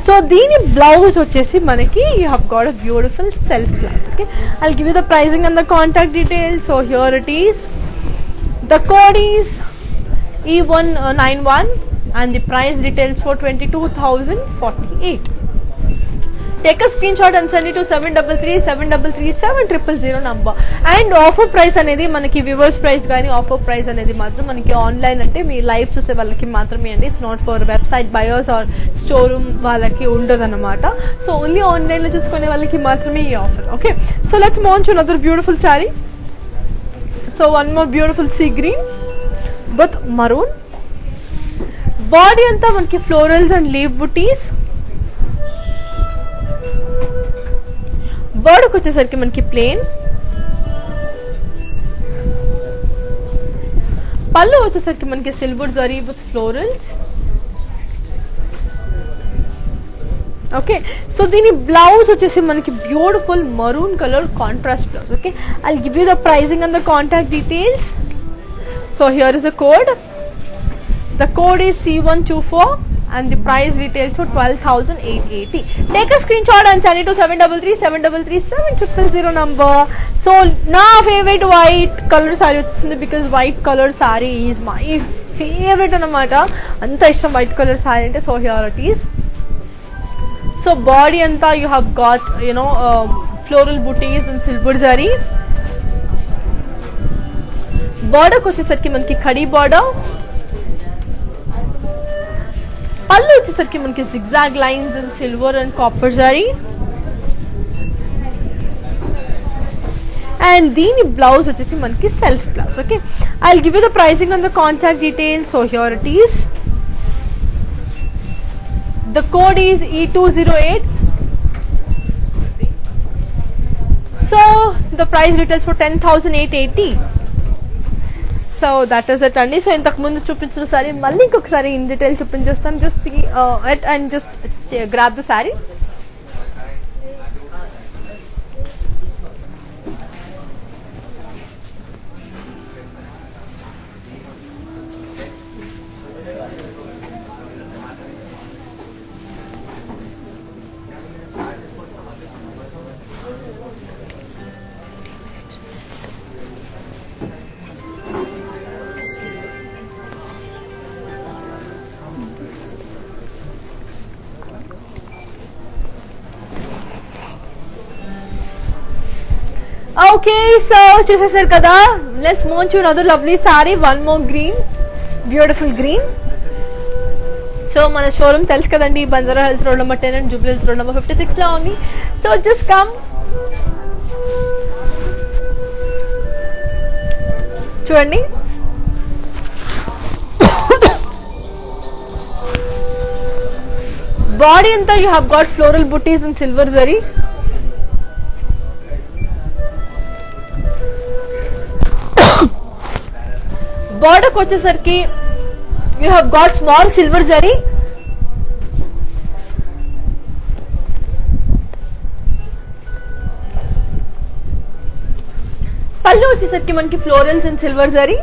Speaker 1: So దీని బ్లౌజ్ వచ్చేసి మనకి you have got a beautiful self blouse. Okay, I give you the pricing and the contact details. So here it is, the code is E191 and the price details for 22,048. Take a screenshot and send it to 733-733-7000 number. And offer price అనేది మనకి viewers price కానీ offer price అనేది మాత్రం మనకి online అంటే మీ live చూసే వాళ్ళకి మాత్రమే అండి. It's not for website buyers or store room వాళ్ళకి ఉండదు అనమాట. సో ఓన్లీ ఆన్లైన్లో చూసుకునే వాళ్ళకి మాత్రమే ఈ offer. Okay, so let's move to another beautiful sari. So one more beautiful sea green with maroon. Body అంతా మనకి ఫ్లోరల్స్ అండ్ లీవ్ బుటీస్. బోర్డుకి వచ్చేసరికి మనకి ప్లేన్. పళ్ళు వచ్చేసరికి మనకి silver zari with florals. Okay, so దీని బ్లౌజ్ వచ్చేసి మనకి beautiful maroon colour contrast blouse. Okay, I give you the pricing and the contact details. So here is a code. The code is C124 and the price retails for 12,880. Take a screenshot and send it to 733-733-7000 number. So na favorite white color saree vachesindi because white color saree is my favorite anamata. Anta ishtam white color saree ante. So here it is. So body anta you have got floral booties and silver zari. Border ko vachesariki manki khadi border. Pallu వచ్చేసరికి మనకి zigzag lines and silver and copper zari. And దీని blouse వచ్చేసి మనకి self blouse. Okay, I give you the pricing and the contact details. So here it is, the code is E208. So the price details for 10,880. So that is it అండి. So ఇంతకు ముందు చూపించిన సారీ మళ్ళీ ఇంకొకసారి in detail చూపించేస్తాను. Just see it and just grab the sari. Okay, so చూసేసారు కదా. Let's move to another lovely sorry. One more green, beautiful green. So మన షోరూమ్ తెలుసు కదండి, Banjara Hills road number 10 and Jubilee Hills road number 56 లో ఉంది. సో జస్ట్ కమ్, చూడండి. Body అంతా you have got floral buttis and silver zari. బోర్డర్కి వచ్చేసరికి you have got small silver zari. పళ్ళు వచ్చేసరికి మనకి florals and silver zari.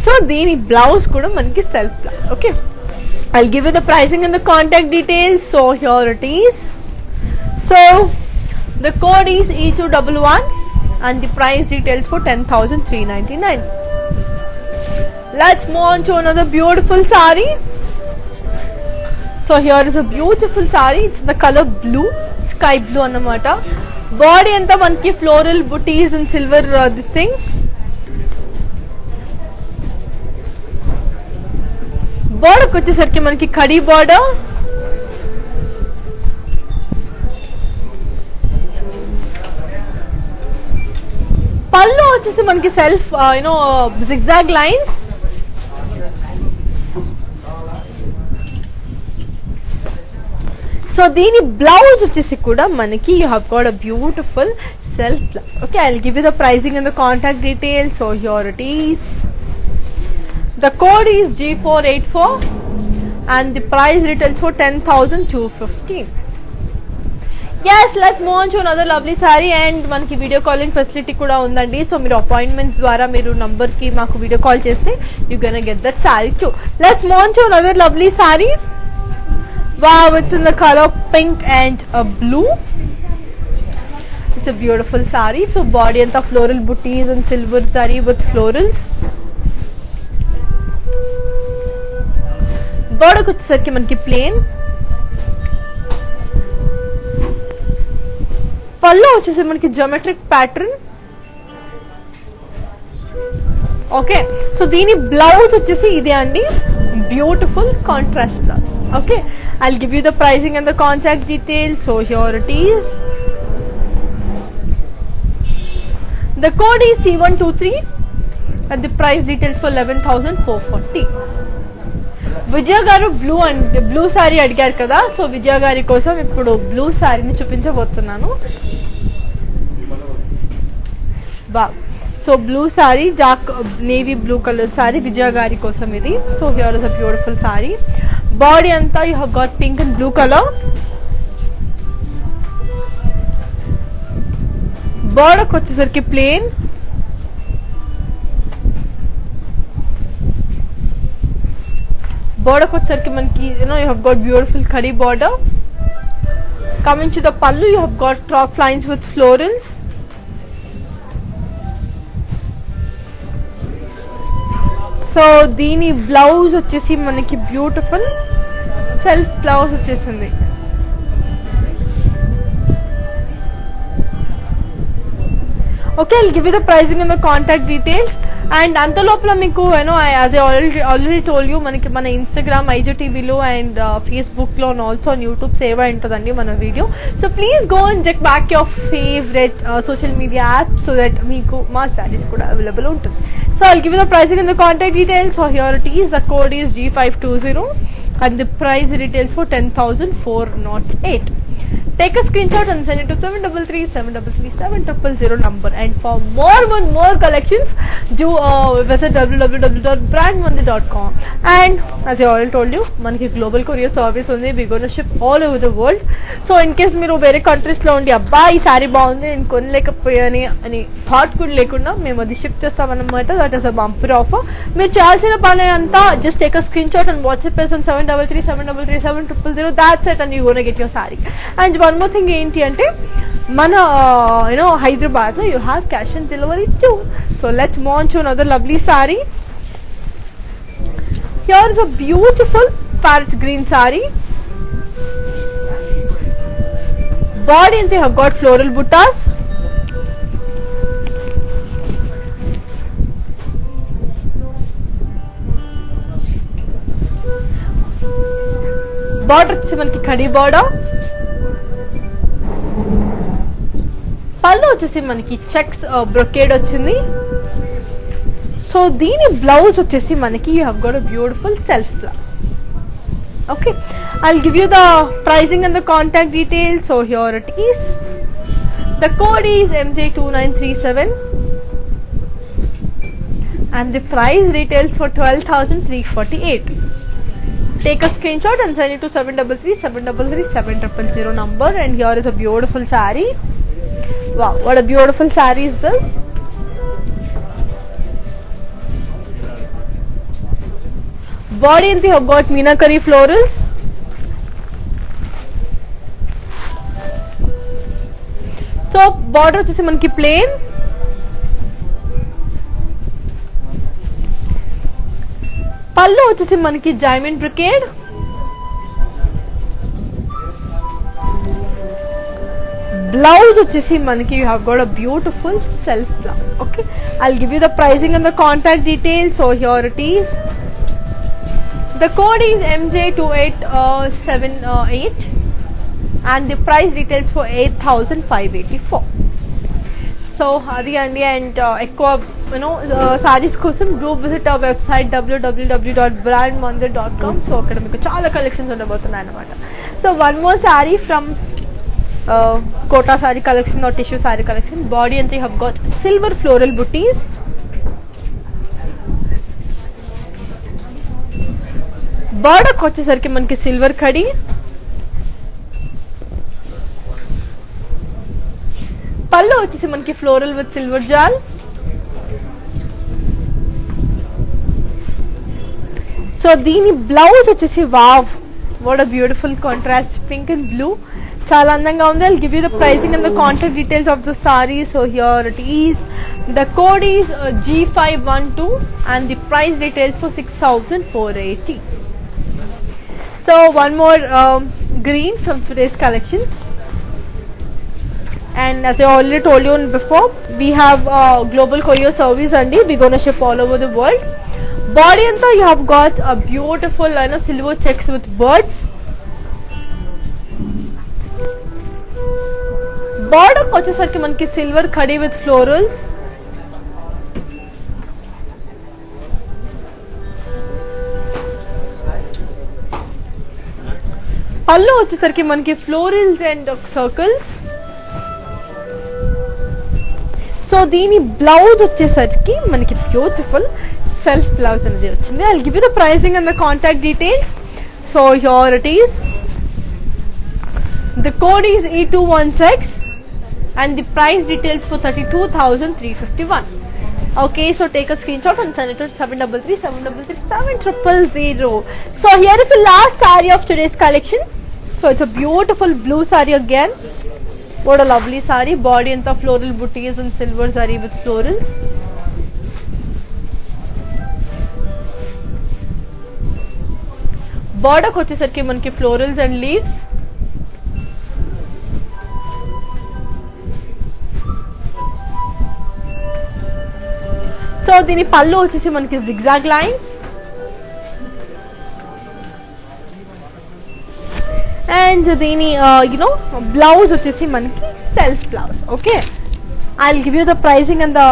Speaker 1: So దీని బ్లౌజ్ కూడా మనకి self blouse. Okay, I'll give you the pricing and the contact details. So here it is. So the code is E211 and the price details for 10,399. Let's move on to another beautiful saree. So here is a beautiful saree. It's the color blue, sky blue annamata. Body anta manki floral booties and silver this thing. Border kochesariki manki khadi border. Pallu వచ్చేసి మనకి self zigzag lines. So దీని blouse వచ్చేసి కూడా మనకి you have got a beautiful self blouse. Okay, I'll give you the pricing and the contact details. So here it is. The code is G484 and the price retails for 10,215. Yes, let's move on to another lovely saree and మనకి video calling facility కూడా ఉందండి. So మీరు appointments ద్వారా మీరు నంబర్కి మాకు video call చేస్తే you gonna get that saree too. Let's move on to another lovely saree. Wow, it's in the color pink and blue. It's a beautiful saree. So body anta floral booties and silver saree with florals. Border వచ్చేసరికి మనకి plain. పళ్ళు వచ్చేసి మనకి geometric pattern. Okay, so దీని blouse వచ్చేసి ఇదే అండి, beautiful contrast blouse. Okay, I'll give you the pricing and the contact details. So here it is. The code is C123 and the price details for 11,440. విజయ గారు blue sorry అడిగారు కదా, so విజయ గారి కోసం ఇప్పుడు బ్లూ సారీని చూపించబోతున్నాను. బా, so blue sari, dark navy blue colour sari Vijaya గారి కోసం ఇది. So here is a beautiful sari. Body అంతా you have got pink and blue colour. Border వచ్చేసరికి ప్లెయిన్. Border వచ్చేసరికి మనకి you have got beautiful khadi border. Coming to the pallu, you have got cross lines with florals. So దీని blouse వచ్చేసి మనకి beautiful self blouse వచ్చేసింది. Okay, I'll give you the pricing and the contact details. And అంత లోపల మీకు as I already told you, మనకి మన Instagram IGTVలో అండ్ ఫేస్బుక్లో and also on YouTube save అయి ఉంటుందండి మన video. So please go and check back your favourite social media app so that మీకు మా శారీస్ కూడా అవైలబుల్ ఉంటుంది. So I'll give you the pricing and the contact details. So here it is. The code is G520 and the price retails for 10,408. Take a screenshot and send it to 733-733-700 number. And for more collections, do visit www.brandmandir.com. And as I already told you, manaki global courier service undi. We're going to ship all over the world. So in case మీరు వేరే countries లో ఉండి అబ్బా ఈ sorry బాగుంది నేను కొనలేకపోయాని అని thought కూడా లేకుండా మేము అది షిప్ చేస్తామన్నమాట. That is a bumper offer. మీరు చేయాల్సిన పని అంతా just take a screen shot and WhatsApp చేసి 733-733-700. That's it and you gonna get your sorry. And one more thing ఏంటి అంటే మన హైదరాబాద్ లో you have cash and delivery too. So let's move on to another lovely sorry. Here is a beautiful parrot green sorry. Body and they have got floral buttas. Border వచ్చి మనకి khadi border. పళ్ళు వచ్చేసి మనకి checks brocade వచ్చింది. So దీని blouse వచ్చేసి మనకి you have got a beautiful self blouse. Okay, I'll give you the pricing and the contact details. So here it is. The code is MJ2937 and the price retails for 12,348. Take a screenshot and send it to 733-733-700 number. And here is a beautiful saree. Wow, what a beautiful saree is this. Body and they have got meenakari florals. So border వచ్చేసి మనకి plane, పళ్ళు వచ్చేసి మనకి diamond brocade, blouse వచ్చేసి మనకి you have got a beautiful self blouse. Okay, I'll give you the pricing and the contact details. So here it is. The code is MJ2878 and the price details for 8,584. So adi andi, and ekko sarees kosam do visit our website www.brandmandir.com. so akkada meeku chaala collections undabothunnayi anamata. So one more saree from kota saree collection or tissue saree collection. Body anta you have got silver floral booties, border వచ్చేసరికి మనకి silver కడి, పళ్ళు వచ్చేసి మనకి floral with silver జాల్. So దీని blouse వచ్చేసి wow, what a beautiful contrast pink and blue, చాలా అందంగా ఉంది. I'll give you the pricing and the contact details of the saree. So here it is. The code is G512 and the price details for 6,480. So one more green from today's collections, and as I already told you before, we have global courier service and we're gonna ship all over the world. Body anta you have got a beautiful silver checks with birds. Border వచ్చేసరికి మనకి silver khadi with florals. పళ్ళు వచ్చేసరికి మనకి florals and circles. So దీని blouse వచ్చేసరికి మనకి beautiful self blouse అనేది వచ్చింది. I will give you the pricing and the contact details. So here it is. The code is E216 and the price details for 32,351. Okay, so take a screenshot and send it to 733-733-7000. So here is the last saree of today's collection. So it's a beautiful blue saree again. What a lovely saree. Body and the floral booties and silver saree with florals. Border వచ్చేసరికి మనకి florals and leaves. So దీని పళ్ళు వచ్చేసి మనకి zigzag lines, and దీని blouse వచ్చేసి మనకి self blouse. Okay, I will give you the pricing and the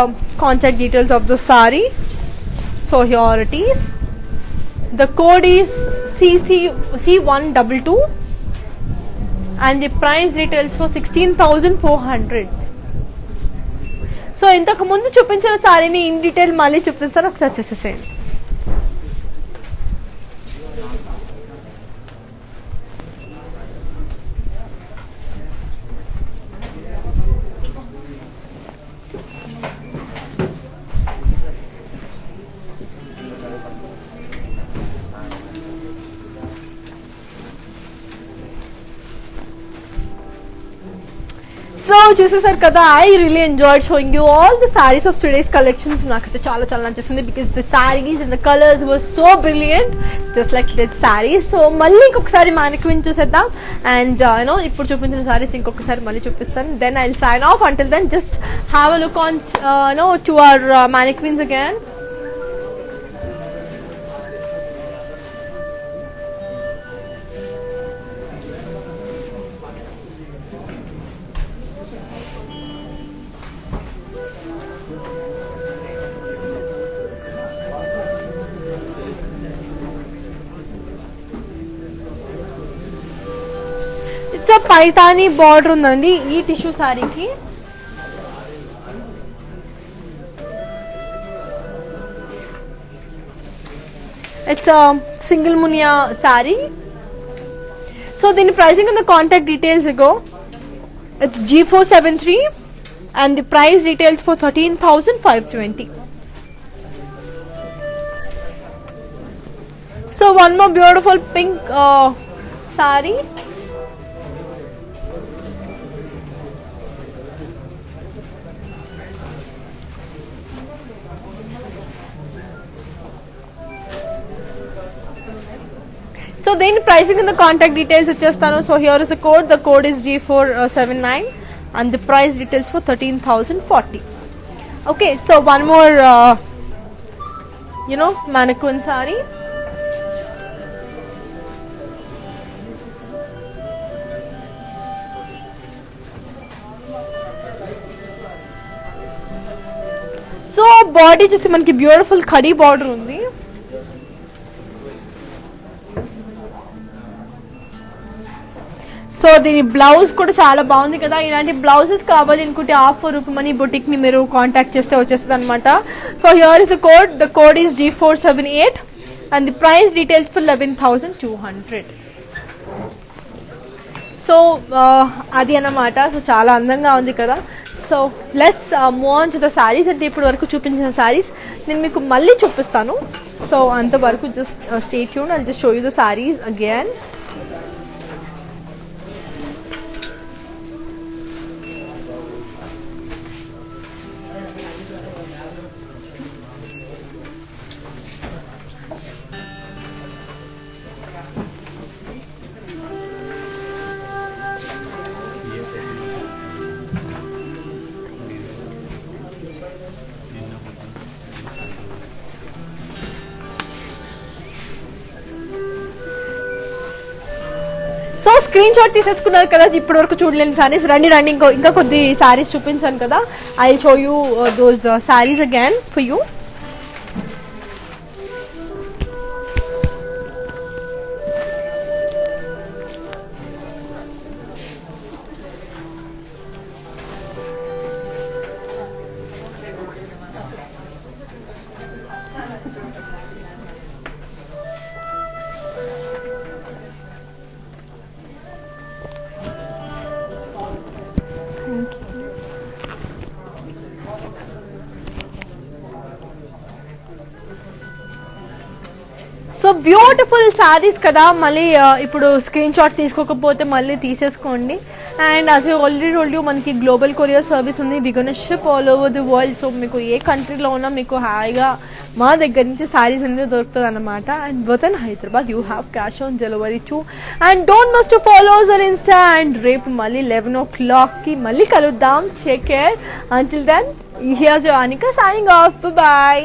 Speaker 1: contact details of the sari. So here it is. The code is C122 and the price details for 16,400. So ఇంతకు ముందు చూపించిన సారీని in detail మళ్ళీ చూపిస్తాను, ఒకసారి చూసేసేయండి. So చూసేసారు కదా, I really enjoyed showing you all the saris of today's collections. నాకైతే చాలా చాలా నచ్చేసింది because the sarees and the colours were so brilliant just like that saris. So మళ్ళీ ఇంకొకసారి మానిక్విన్ చూసేద్దాం, అండ్ ఇప్పుడు చూపించిన సారీస్ ఇంకొకసారి మళ్ళీ చూపిస్తాను. Then I will sign off. Until then just have a look on to our mannequins again. Paithani border ఉందండి ఈ టిష్యూ సారీకి. It's single Muniya sari. So దీని pricing and the contact details ఇగో. It's G473 and the price details for 13,520. So one more beautiful pink saree. దీని pricing కింద contact details ఇచ్చేస్తాను. So here is the code is G479 and the price details for 13,040. Okay, so one more mannequin saree. So body చూస్తే మనకి beautiful khadi border ఉంది. So దీని blouse కూడా చాలా బాగుంది కదా. ఇలాంటి బ్లౌజెస్ కావాలి అనుకుంటే ఆఫర్ రూపమని బొటిక్ ని మీరు కాంటాక్ట్ చేస్తే వచ్చేస్తుంది అనమాట. So here is the code is G478 and the price details for 11,200. So అది అన్నమాట. సో చాలా అందంగా ఉంది కదా. So let's move on to the saris. అంటే ఇప్పుడు వరకు చూపించిన శారీస్ నేను మీకు మళ్ళీ చూపిస్తాను. సో అంతవరకు just stay tune and just show you the saris again. So screen shot తీసేసుకున్నారు కదా ఇప్పటి వరకు చూడలేని సారీస్. రండి ఇంకా కొద్ది సారీస్ చూపించాను కదా. I show you those saris again for you. So beautiful saris కదా. మళ్ళీ ఇప్పుడు స్క్రీన్ షాట్ తీసుకోకపోతే మళ్ళీ తీసేసుకోండి. And as you already told you మనకి గ్లోబల్ కొరియర్ సర్వీస్ ఉంది. We gonna ship all over the world. So మీకు ఏ కంట్రీలో ఉన్నా మీకు హాయిగా మా దగ్గర నుంచి సారీస్ అనేది దొరుకుతుంది అనమాట. And with in Hyderabad you have cash on delivery too. And don't must follow our Insta. And రేపు మళ్ళీ 11 o'clock మళ్ళీ కలుద్దాం. Take care. Until then here's your Anika signing off. By.